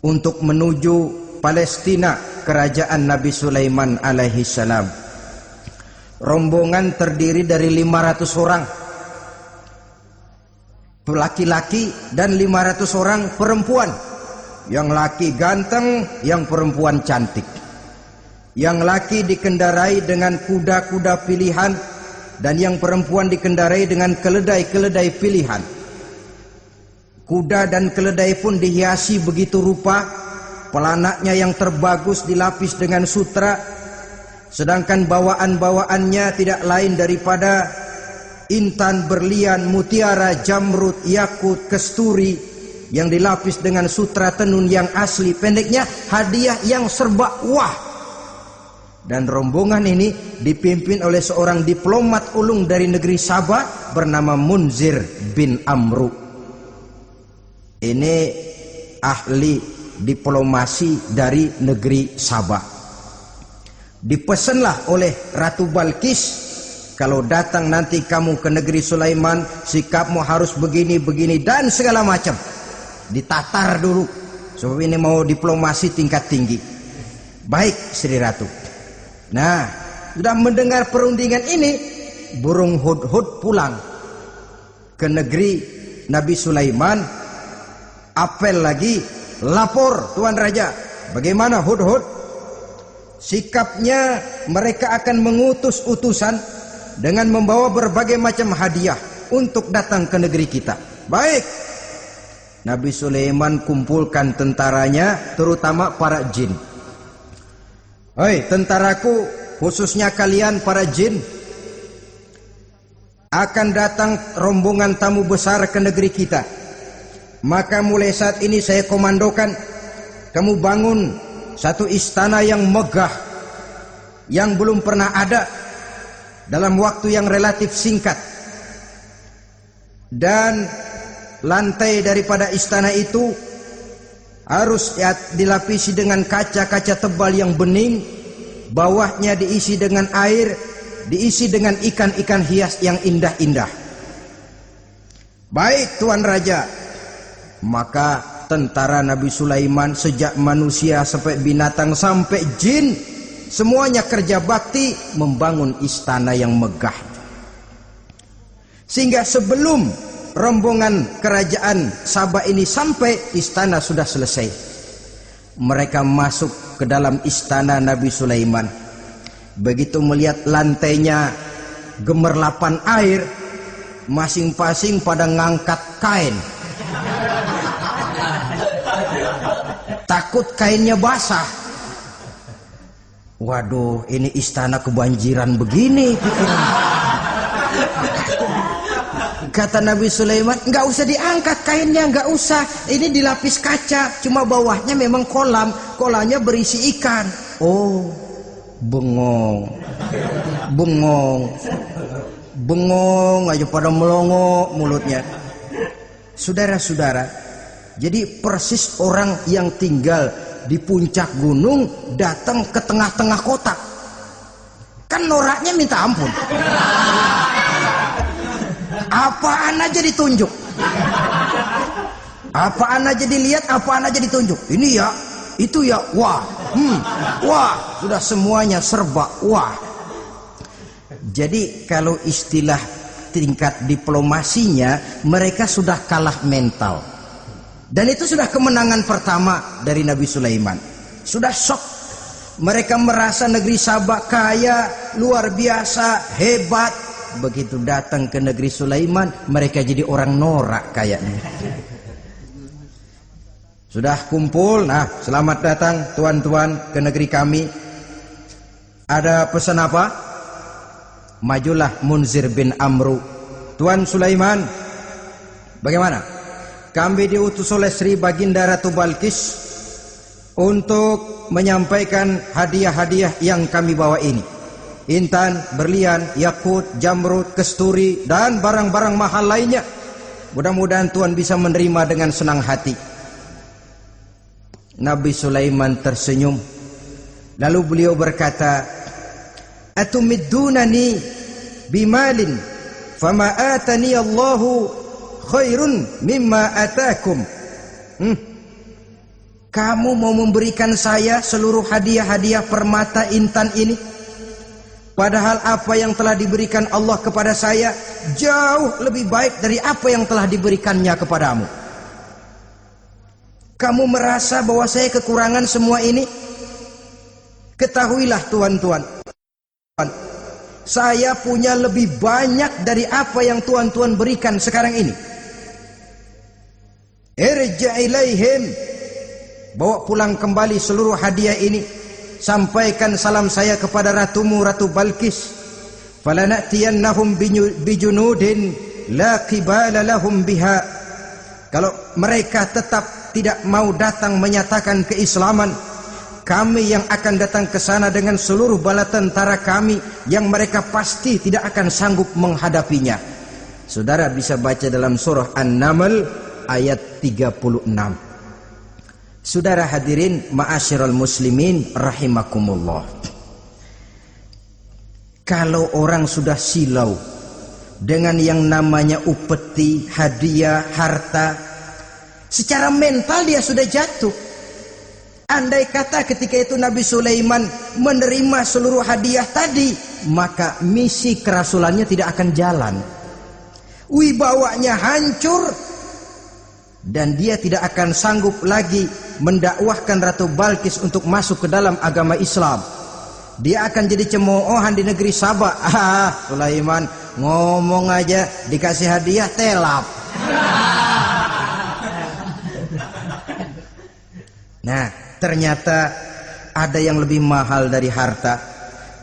untuk menuju Palestina, kerajaan Nabi Sulaiman alaihi salam. Rombongan terdiri dari 500 orang laki-laki dan 500 orang perempuan. Yang laki ganteng, yang perempuan cantik. Yang laki dikendarai dengan kuda-kuda pilihan, dan yang perempuan dikendarai dengan keledai-keledai pilihan. Kuda dan keledai pun dihiasi begitu rupa. Pelanaknya yang terbagus dilapis dengan sutra, sedangkan bawaan-bawaannya tidak lain daripada intan, berlian, mutiara, jamrud, yakut, kesturi yang dilapis dengan sutra tenun yang asli. Pendeknya hadiah yang serba wah. Dan rombongan ini dipimpin oleh seorang diplomat ulung dari negeri Sabah bernama Munzir bin Amru. Ini ahli diplomasi dari negeri Sabah. Dipesanlah oleh Ratu Balkis, kalau datang nanti kamu ke negeri Sulaiman, sikapmu harus begini-begini dan segala macam. Ditatar dulu, sebab ini mau diplomasi tingkat tinggi. Baik Sri Ratu. Nah, sudah mendengar perundingan ini, burung hudhud pulang. ke negeri Nabi Sulaiman, apel lagi, lapor Tuan Raja, bagaimana Hudhud? Sikapnya mereka akan mengutus utusan dengan membawa berbagai macam hadiah untuk datang ke negeri kita. Baik. Nabi Sulaiman kumpulkan tentaranya, terutama para jin. Hei tentaraku, khususnya kalian para jin, akan datang rombongan tamu besar ke negeri kita. Maka mulai saat ini saya komandokan, kamu bangun satu istana yang megah, yang belum pernah ada dalam waktu yang relatif singkat. Dan lantai daripada istana itu harus dilapisi dengan kaca-kaca tebal yang bening, bawahnya diisi dengan air, diisi dengan ikan-ikan hias yang indah-indah. Baik Tuan Raja. Maka tentara Nabi Sulaiman, sejak manusia sampai binatang sampai jin, semuanya kerja bakti membangun istana yang megah. Sehingga sebelum rombongan kerajaan Sabah ini sampai, istana sudah selesai. Mereka masuk ke dalam istana Nabi Sulaiman. Begitu melihat lantainya gemerlapan air, masing-masing pada ngangkat kain. Takut kainnya basah. Waduh, ini istana kebanjiran begini. Kata Nabi Sulaiman, nggak usah diangkat kainnya, nggak usah. Ini dilapis kaca, cuma bawahnya memang kolam. Kolamnya berisi ikan. Oh, bengong, bengong, bengong aja pada melongo mulutnya. Saudara-saudara, jadi persis orang yang tinggal di puncak gunung datang ke tengah-tengah kota. Kan noraknya minta ampun. Apaan aja ditunjuk. Apaan aja dilihat, apaan aja ditunjuk. Ini ya, itu ya, wah. Wah, sudah semuanya serba wah. Jadi kalau istilah tingkat diplomasinya, mereka sudah kalah mental. Dan itu sudah kemenangan pertama dari Nabi Sulaiman. Sudah shock. Mereka merasa negeri Sabah kaya, luar biasa, hebat. Begitu datang ke negeri Sulaiman, mereka jadi orang norak kayaknya. Sudah kumpul, nah selamat datang tuan-tuan ke negeri kami. Ada pesan apa? Majulah Munzir bin Amru. Tuan Sulaiman, bagaimana? Kami diutus oleh Sri Baginda Ratu Balkis untuk menyampaikan hadiah-hadiah yang kami bawa ini. Intan, berlian, yakut, jamrud, kesturi, dan barang-barang mahal lainnya. Mudah-mudahan Tuhan bisa menerima dengan senang hati. Nabi Sulaiman tersenyum. Lalu beliau berkata, "Atumiddunani bimalin, fama atani Allahu khairun mimma atakum." Kamu mau memberikan saya seluruh hadiah-hadiah permata intan ini? Padahal apa yang telah diberikan Allah kepada saya jauh lebih baik dari apa yang telah diberikannya kepadamu. Kamu merasa bahwa saya kekurangan semua ini? Ketahuilah tuan-tuan, saya punya lebih banyak dari apa yang tuan-tuan berikan sekarang ini. Irja' ilaihim, bawa pulang kembali seluruh hadiah ini. Sampaikan salam saya kepada ratumu, Ratu Balkis. Falanatiyannahum bijunudin la qibala lahum biha. Kalau mereka tetap tidak mau datang menyatakan keislaman, kami yang akan datang ke sana dengan seluruh bala tentara kami yang mereka pasti tidak akan sanggup menghadapinya. Saudara bisa baca dalam surah An-Naml ayat 36. Saudara hadirin ma'asyiral muslimin rahimakumullah. Kalau orang sudah silau dengan yang namanya upeti, hadiah, harta, secara mental dia sudah jatuh. Andai kata ketika itu Nabi Sulaiman menerima seluruh hadiah tadi, maka misi kerasulannya tidak akan jalan. wibawanya hancur, dan dia tidak akan sanggup lagi mendakwahkan Ratu Balkis untuk masuk ke dalam agama Islam. Dia akan jadi cemoohan di negeri Sabah. Sulaiman ngomong aja dikasih hadiah telap. Nah, ternyata ada yang lebih mahal dari harta,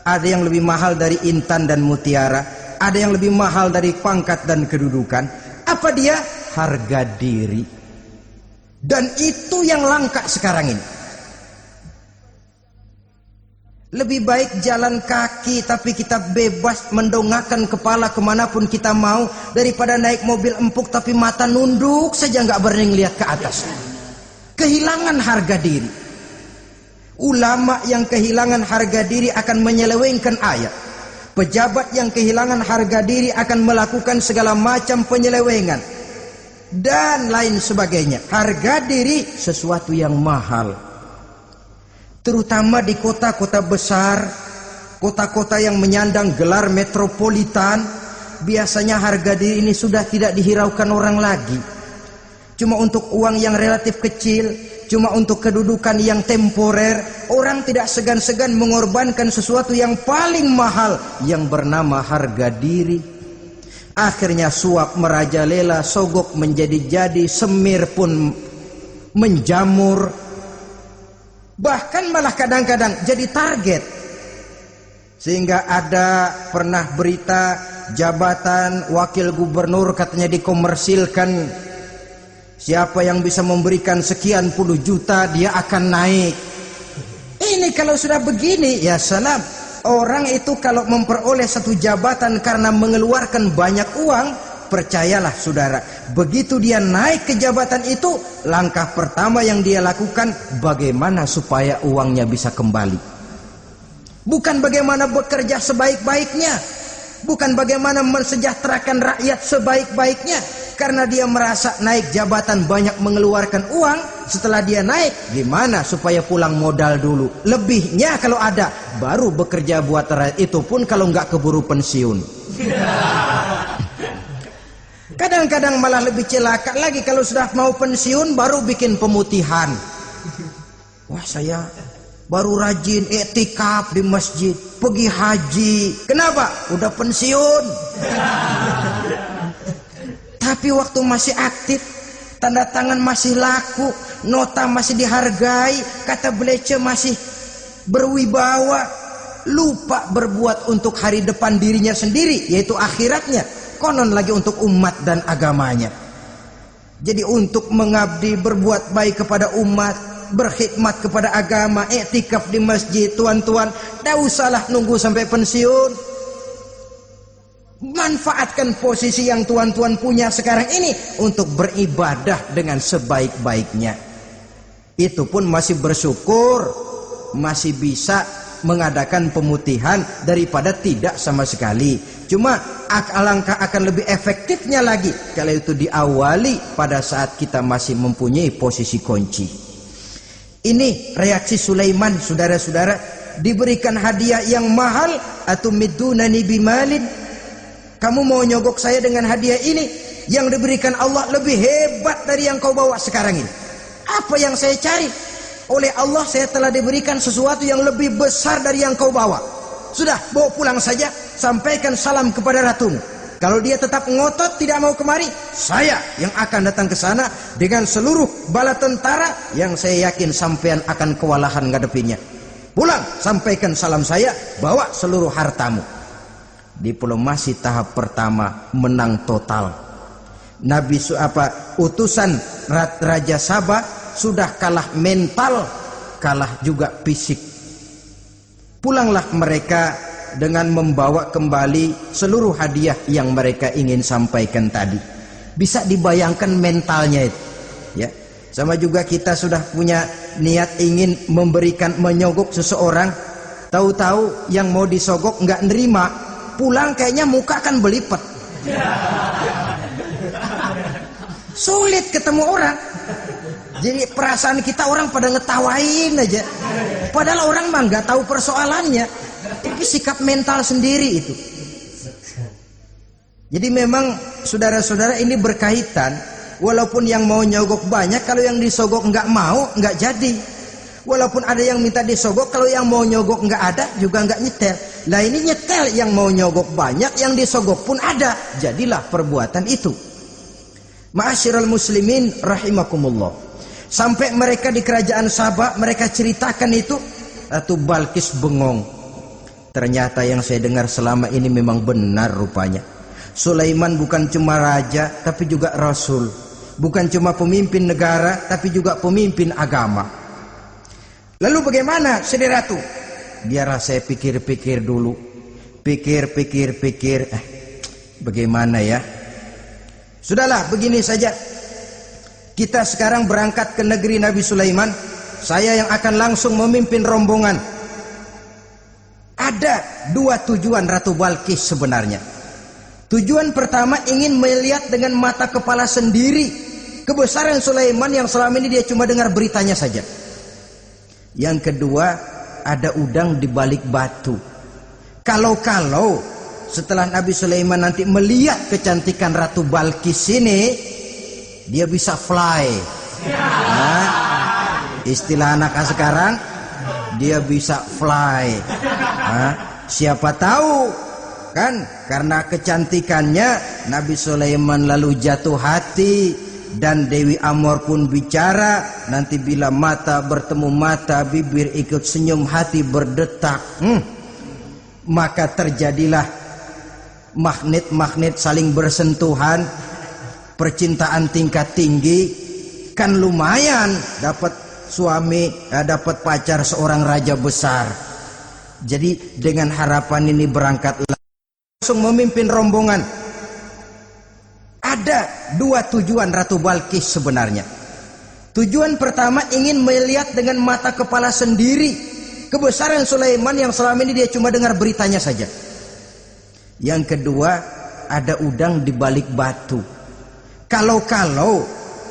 ada yang lebih mahal dari intan dan mutiara, ada yang lebih mahal dari pangkat dan kedudukan. Apa dia? Harga diri. Dan itu yang langka sekarang ini. Lebih baik jalan kaki tapi kita bebas mendongakkan kepala kemanapun kita mau, daripada naik mobil empuk tapi mata nunduk saja nggak berani lihat ke atas. Kehilangan harga diri. Ulama yang kehilangan harga diri akan menyelewengkan ayat. Pejabat yang kehilangan harga diri akan melakukan segala macam penyelewengan dan lain sebagainya. Harga diri sesuatu yang mahal, terutama di kota-kota besar, kota-kota yang menyandang gelar metropolitan. Biasanya harga diri ini sudah tidak dihiraukan orang lagi. Cuma untuk uang yang relatif kecil, cuma untuk kedudukan yang temporer, orang tidak segan-segan mengorbankan sesuatu yang paling mahal yang bernama harga diri. Akhirnya suap merajalela, sogok menjadi-jadi, semir pun menjamur, bahkan malah kadang-kadang jadi target. Sehingga ada pernah berita jabatan wakil gubernur katanya dikomersilkan. Siapa yang bisa memberikan sekian puluh juta dia akan naik. Ini kalau sudah begini, ya salam. Orang itu kalau memperoleh satu jabatan karena mengeluarkan banyak uang, percayalah saudara, begitu dia naik ke jabatan itu, langkah pertama yang dia lakukan bagaimana supaya uangnya bisa kembali. Bukan bagaimana bekerja sebaik-baiknya, bukan bagaimana mensejahterakan rakyat sebaik-baiknya. Karena dia merasa naik jabatan banyak mengeluarkan uang, setelah dia naik gimana supaya pulang modal dulu, lebihnya kalau ada baru bekerja buat rakyat, itu pun kalau nggak keburu pensiun. Kadang-kadang malah lebih celaka lagi, kalau sudah mau pensiun baru bikin pemutihan. Wah, saya baru rajin iktikaf di masjid, pergi haji. Kenapa? Udah pensiun. Tapi waktu masih aktif, tanda tangan masih laku, nota masih dihargai, kata belece masih berwibawa, lupa berbuat untuk hari depan dirinya sendiri, yaitu akhiratnya, konon lagi untuk umat dan agamanya. Jadi untuk mengabdi, berbuat baik kepada umat, berkhidmat kepada agama, iktikaf di masjid, tuan-tuan, tidak usahlah nunggu sampai pensiun. Manfaatkan posisi yang tuan-tuan punya sekarang ini untuk beribadah dengan sebaik-baiknya. Itu pun masih bersyukur, masih bisa mengadakan pemutihan daripada tidak sama sekali. Cuma alangkah akan lebih efektifnya lagi kalau itu diawali pada saat kita masih mempunyai posisi kunci. Ini reaksi Sulaiman, saudara-saudara. Diberikan hadiah yang mahal, atumidunani bimalin, kamu mau nyogok saya dengan hadiah ini? Yang diberikan Allah lebih hebat dari yang kau bawa sekarang ini. Apa yang saya cari? Oleh Allah saya telah diberikan sesuatu yang lebih besar dari yang kau bawa. Sudah, bawa pulang saja. Sampaikan salam kepada ratumu. Kalau dia tetap ngotot tidak mau kemari, saya yang akan datang ke sana dengan seluruh bala tentara yang saya yakin sampean akan kewalahan ngadepinnya. Pulang, sampaikan salam saya, bawa seluruh hartamu. Diplomasi tahap pertama menang total. Utusan Raja Sabah sudah kalah mental, kalah juga fisik. Pulanglah mereka dengan membawa kembali seluruh hadiah yang mereka ingin sampaikan tadi. Bisa dibayangkan mentalnya itu, ya. Sama juga kita sudah punya niat ingin memberikan, menyogok seseorang, tahu-tahu yang mau disogok nggak nerima, pulang kayaknya muka kan belipet. Sulit ketemu orang. Jadi perasaan kita orang pada ngetawain aja. Padahal orang mah nggak tahu persoalannya. Tapi sikap mental sendiri itu. Jadi memang saudara-saudara ini berkaitan. Walaupun yang mau nyogok banyak, kalau yang disogok nggak mau, nggak jadi. Walaupun ada yang minta disogok, kalau yang mau nyogok nggak ada, juga nggak nyetel. Lah ini nyetel, yang mau nyogok banyak, yang disogok pun ada. Jadilah perbuatan itu. Ma'asyiral muslimin rahimakumullah. Sampai mereka di kerajaan Sabah, mereka ceritakan itu, Ratu Balkis bengong. Ternyata yang saya dengar selama ini memang benar rupanya. Sulaiman bukan cuma raja, tapi juga rasul. Bukan cuma pemimpin negara, tapi juga pemimpin agama. Lalu bagaimana, Sri Ratu? Biarlah saya pikir-pikir dulu. Pikir. Bagaimana ya? Sudahlah, begini saja. Kita sekarang berangkat ke negeri Nabi Sulaiman. Saya yang akan langsung memimpin rombongan. Ada dua tujuan Ratu Balkis sebenarnya. Tujuan pertama ingin melihat dengan mata kepala sendiri kebesaran Sulaiman yang selama ini dia cuma dengar beritanya saja. Yang kedua, ada udang di balik batu. Kalau setelah Nabi Sulaiman nanti melihat kecantikan Ratu Balkis ini, dia bisa fly. Nah, istilah anak sekarang, dia bisa fly. Nah, siapa tahu kan, karena kecantikannya Nabi Sulaiman lalu jatuh hati, dan Dewi Amor pun bicara. Nanti bila mata bertemu mata, bibir ikut senyum, hati berdetak. Maka terjadilah magnet-magnet saling bersentuhan, percintaan tingkat tinggi. Kan lumayan dapat suami, dapat pacar seorang raja besar. Jadi dengan harapan ini berangkatlah langsung memimpin rombongan. Ada dua tujuan Ratu Balkis sebenarnya. Tujuan pertama ingin melihat dengan mata kepala sendiri kebesaran Sulaiman yang selama ini dia cuma dengar beritanya saja. Yang kedua, ada udang di balik batu. Kalau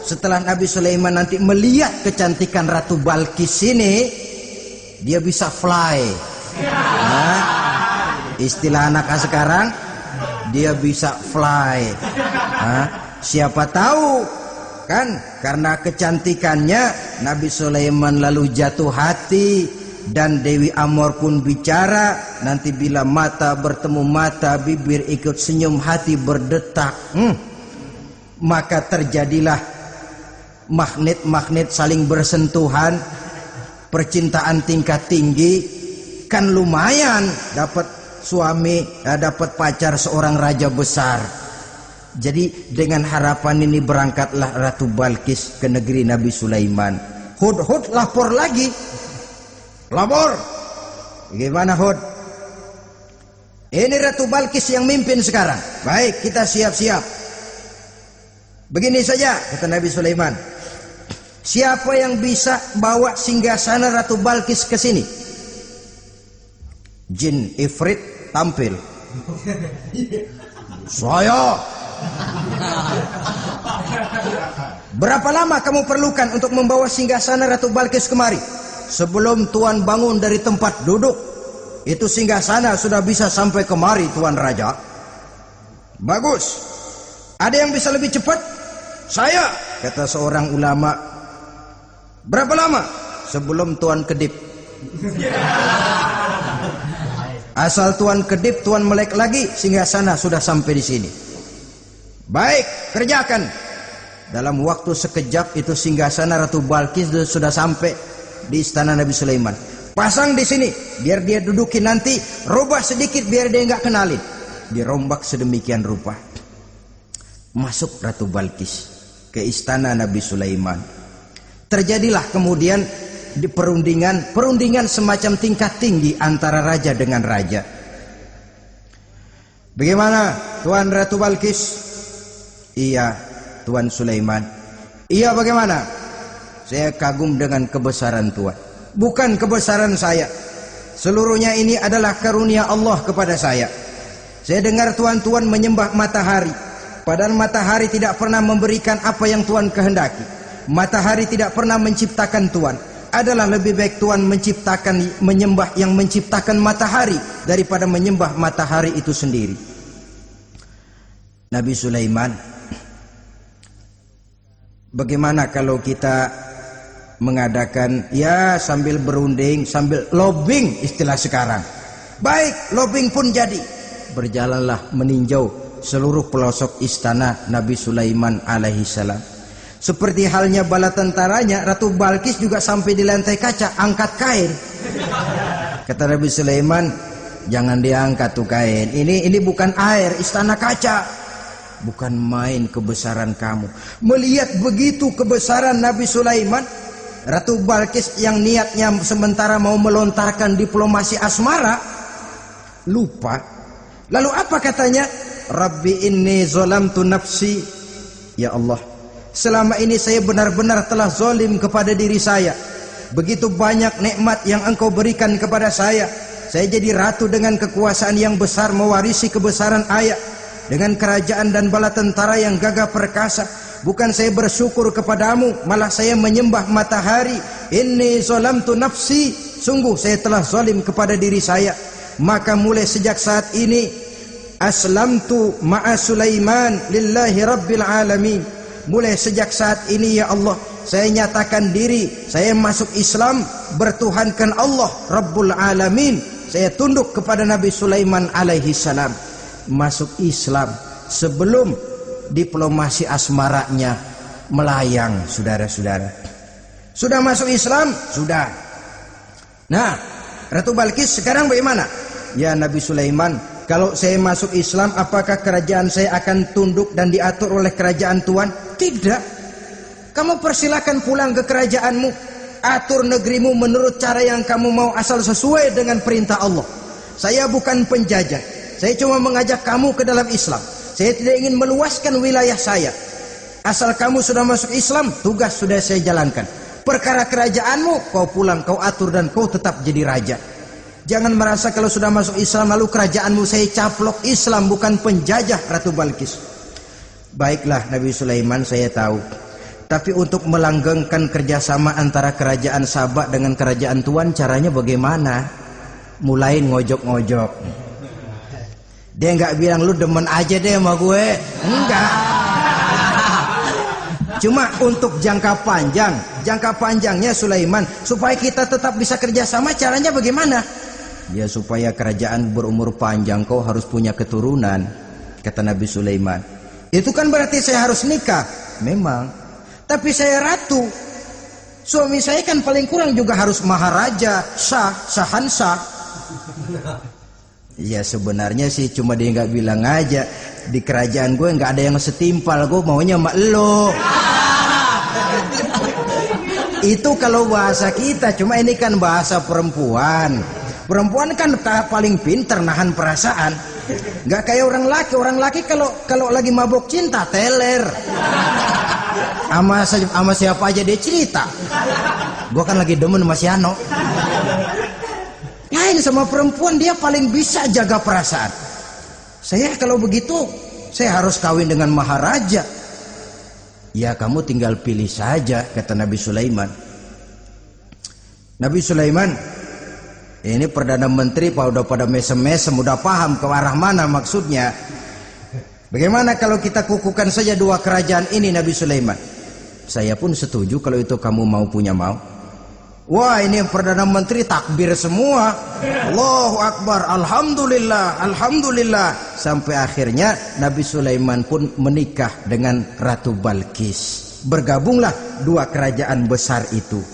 setelah Nabi Sulaiman nanti melihat kecantikan Ratu Balkis ini, dia bisa fly. Nah, istilah anak sekarang, dia bisa fly. Nah, siapa tahu kan, karena kecantikannya Nabi Sulaiman lalu jatuh hati, dan Dewi Amor pun bicara. Nanti bila mata bertemu mata, bibir ikut senyum, hati berdetak. Maka terjadilah magnet-magnet saling bersentuhan, percintaan tingkat tinggi. Kan lumayan dapat suami, dapat pacar seorang raja besar. Jadi dengan harapan ini berangkatlah Ratu Balkis ke negeri Nabi Sulaiman. Hud lapor lagi. Lapor. Bagaimana Hud? Ini Ratu Balkis yang mimpin sekarang. Baik, kita siap-siap. Begini saja kata Nabi Sulaiman. Siapa yang bisa bawa singgasana Ratu Balkis ke sini? Jin Ifrit tampil. Saya. Berapa lama kamu perlukan untuk membawa singgasana Ratu Balkis kemari? Sebelum Tuan bangun dari tempat duduk, itu singgasana sudah bisa sampai kemari, Tuan Raja. Bagus. Ada yang bisa lebih cepat? Saya, kata seorang ulama. Berapa lama? Sebelum Tuan kedip. Asal Tuan kedip, Tuan melek lagi, singgasana sudah sampai di sini. Baik, kerjakan. Dalam waktu sekejap itu singgasana Ratu Balkis sudah sampai di istana Nabi Sulaiman. Pasang di sini, biar dia dudukin nanti. Robah sedikit biar dia nggak kenalin. Dirombak sedemikian rupa. Masuk Ratu Balkis ke istana Nabi Sulaiman. Terjadilah kemudian di perundingan semacam tingkat tinggi antara raja dengan raja. Bagaimana Tuan Ratu Balkis? Iya, Tuan Sulaiman. Iya, bagaimana? Saya kagum dengan kebesaran Tuan. Bukan kebesaran saya. Seluruhnya ini adalah karunia Allah kepada saya. Saya dengar Tuan menyembah matahari. Padahal matahari tidak pernah memberikan apa yang Tuan kehendaki. Matahari tidak pernah menciptakan Tuan. Adalah lebih baik Tuan menyembah yang menciptakan matahari daripada menyembah matahari itu sendiri. Nabi Sulaiman, bagaimana kalau kita mengadakan ya sambil berunding, sambil lobbying istilah sekarang. Baik, lobbying pun jadi. Berjalanlah meninjau seluruh pelosok istana Nabi Sulaiman alaihi salam. Seperti halnya bala tentaranya, Ratu Balkis juga sampai di lantai kaca, angkat kain. Kata Nabi Sulaiman, jangan diangkat tuh kain. Ini bukan air, istana kaca. Bukan main kebesaran kamu. Melihat begitu kebesaran Nabi Sulaiman, Ratu Balkis yang niatnya sementara mau melontarkan diplomasi asmara, lupa. Lalu apa katanya? Rabbi inni zalamtu nafsi. Ya Allah, selama ini saya benar-benar telah zalim kepada diri saya. Begitu banyak nikmat yang Engkau berikan kepada saya. Saya jadi ratu dengan kekuasaan yang besar, mewarisi kebesaran ayah, dengan kerajaan dan bala tentara yang gagah perkasa. Bukan saya bersyukur kepadamu, malah saya menyembah matahari. Inni zalamtu nafsi, sungguh saya telah zalim kepada diri saya. Maka mulai sejak saat ini, aslamtu ma'a Sulaiman lillahi rabbil alamin. Mulai sejak saat ini ya Allah, saya nyatakan diri, saya masuk Islam, bertuhankan Allah Rabbul Alamin. Saya tunduk kepada Nabi Sulaiman alaihi salam. Masuk Islam sebelum diplomasi asmaranya melayang, saudara-saudara. Sudah masuk Islam? Sudah. Nah, Ratu Balkis sekarang bagaimana? Ya Nabi Sulaiman, kalau saya masuk Islam, apakah kerajaan saya akan tunduk dan diatur oleh kerajaan Tuhan? Tidak. Kamu persilakan pulang ke kerajaanmu, atur negerimu menurut cara yang kamu mau, asal sesuai dengan perintah Allah. Saya bukan penjajah. Saya cuma mengajak kamu ke dalam Islam. Saya tidak ingin meluaskan wilayah saya. Asal kamu sudah masuk Islam, tugas sudah saya jalankan. Perkara kerajaanmu, kau pulang, kau atur dan kau tetap jadi raja. Jangan merasa kalau sudah masuk Islam lalu kerajaanmu saya caplok. Islam bukan penjajah, Ratu Balkis. Baiklah Nabi Sulaiman, saya tahu. Tapi untuk melanggengkan kerjasama antara kerajaan Sabak dengan kerajaan Tuhan, caranya bagaimana? Mulai ngojok-ngojok. Dia nggak bilang lu demen aja deh sama gue, enggak. Cuma untuk jangka panjangnya Sulaiman, supaya kita tetap bisa kerjasama, caranya bagaimana? Ya supaya kerajaan berumur panjang, kau harus punya keturunan, kata Nabi Sulaiman. Itu kan berarti saya harus nikah. Memang, tapi saya ratu. Suami saya kan paling kurang juga harus maharaja, sahansah. Ya sebenarnya sih cuma dia nggak bilang aja. Di kerajaan gue nggak ada yang setimpal, gue maunya sama elo. Itu kalau bahasa kita, cuma ini kan bahasa perempuan. Perempuan kan paling pinter nahan perasaan. Nggak kayak orang laki. Orang laki kalau lagi mabok cinta teler. Sama siapa aja dia cerita. Gue kan lagi demen sama si Ano. Lain sama perempuan, dia paling bisa jaga perasaan. Saya kalau begitu, saya harus kawin dengan maharaja. Ya kamu tinggal pilih saja, kata Nabi Sulaiman. Nabi Sulaiman, ini Perdana Menteri udah pada mesem-mesem, udah paham ke arah mana maksudnya. Bagaimana kalau kita kukuhkan saja dua kerajaan ini, Nabi Sulaiman? Saya pun setuju kalau itu kamu mau punya mau. Wah, ini Perdana Menteri takbir semua. Allahu Akbar, Alhamdulillah, Alhamdulillah. Sampai akhirnya Nabi Sulaiman pun menikah dengan Ratu Balkis. Bergabunglah dua kerajaan besar itu.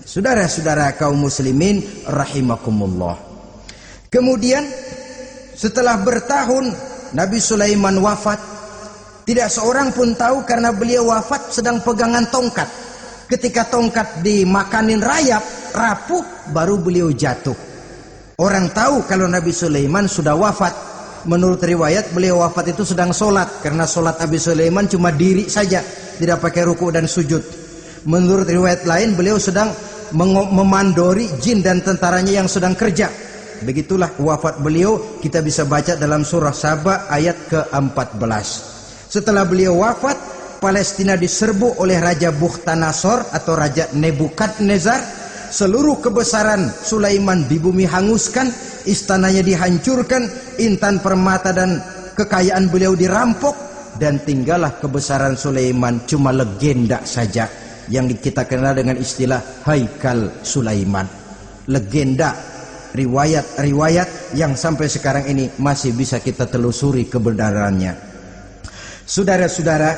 Saudara-saudara kaum muslimin rahimakumullah. Kemudian setelah bertahun Nabi Sulaiman wafat. Tidak seorang pun tahu karena beliau wafat sedang pegangan tongkat. Ketika tongkat dimakanin rayap, rapuh, baru beliau jatuh. Orang tahu kalau Nabi Sulaiman sudah wafat. Menurut riwayat beliau wafat itu sedang sholat. Karena sholat Nabi Sulaiman cuma diri saja, tidak pakai ruku dan sujud. Menurut riwayat lain beliau sedang memandori jin dan tentaranya yang sedang kerja. Begitulah wafat beliau, kita bisa baca dalam surah Saba ayat ke-14. Setelah beliau wafat, Palestina diserbu oleh Raja Bukhtanasor atau Raja Nebukadnezar. Seluruh kebesaran Sulaiman di bumi hanguskan, istananya dihancurkan, intan permata dan kekayaan beliau dirampok. dan tinggallah kebesaran Sulaiman cuma legenda saja yang kita kenal dengan istilah Haikal Sulaiman. Legenda, riwayat-riwayat yang sampai sekarang ini masih bisa kita telusuri kebenarannya. Saudara-saudara,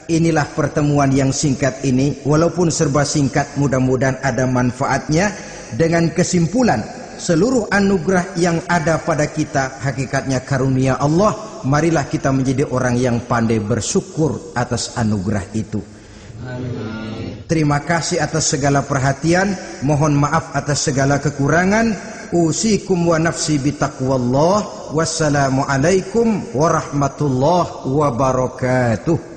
inilah pertemuan yang singkat ini, walaupun serba singkat, mudah-mudahan ada manfaatnya. Dengan kesimpulan, seluruh anugerah yang ada pada kita hakikatnya karunia Allah. Marilah kita menjadi orang yang pandai bersyukur atas anugerah itu. Amin. Terima kasih atas segala perhatian. Mohon maaf atas segala kekurangan. Usikum wa nafsi bitaqwallah. Wassalamualaikum warahmatullahi wabarakatuh.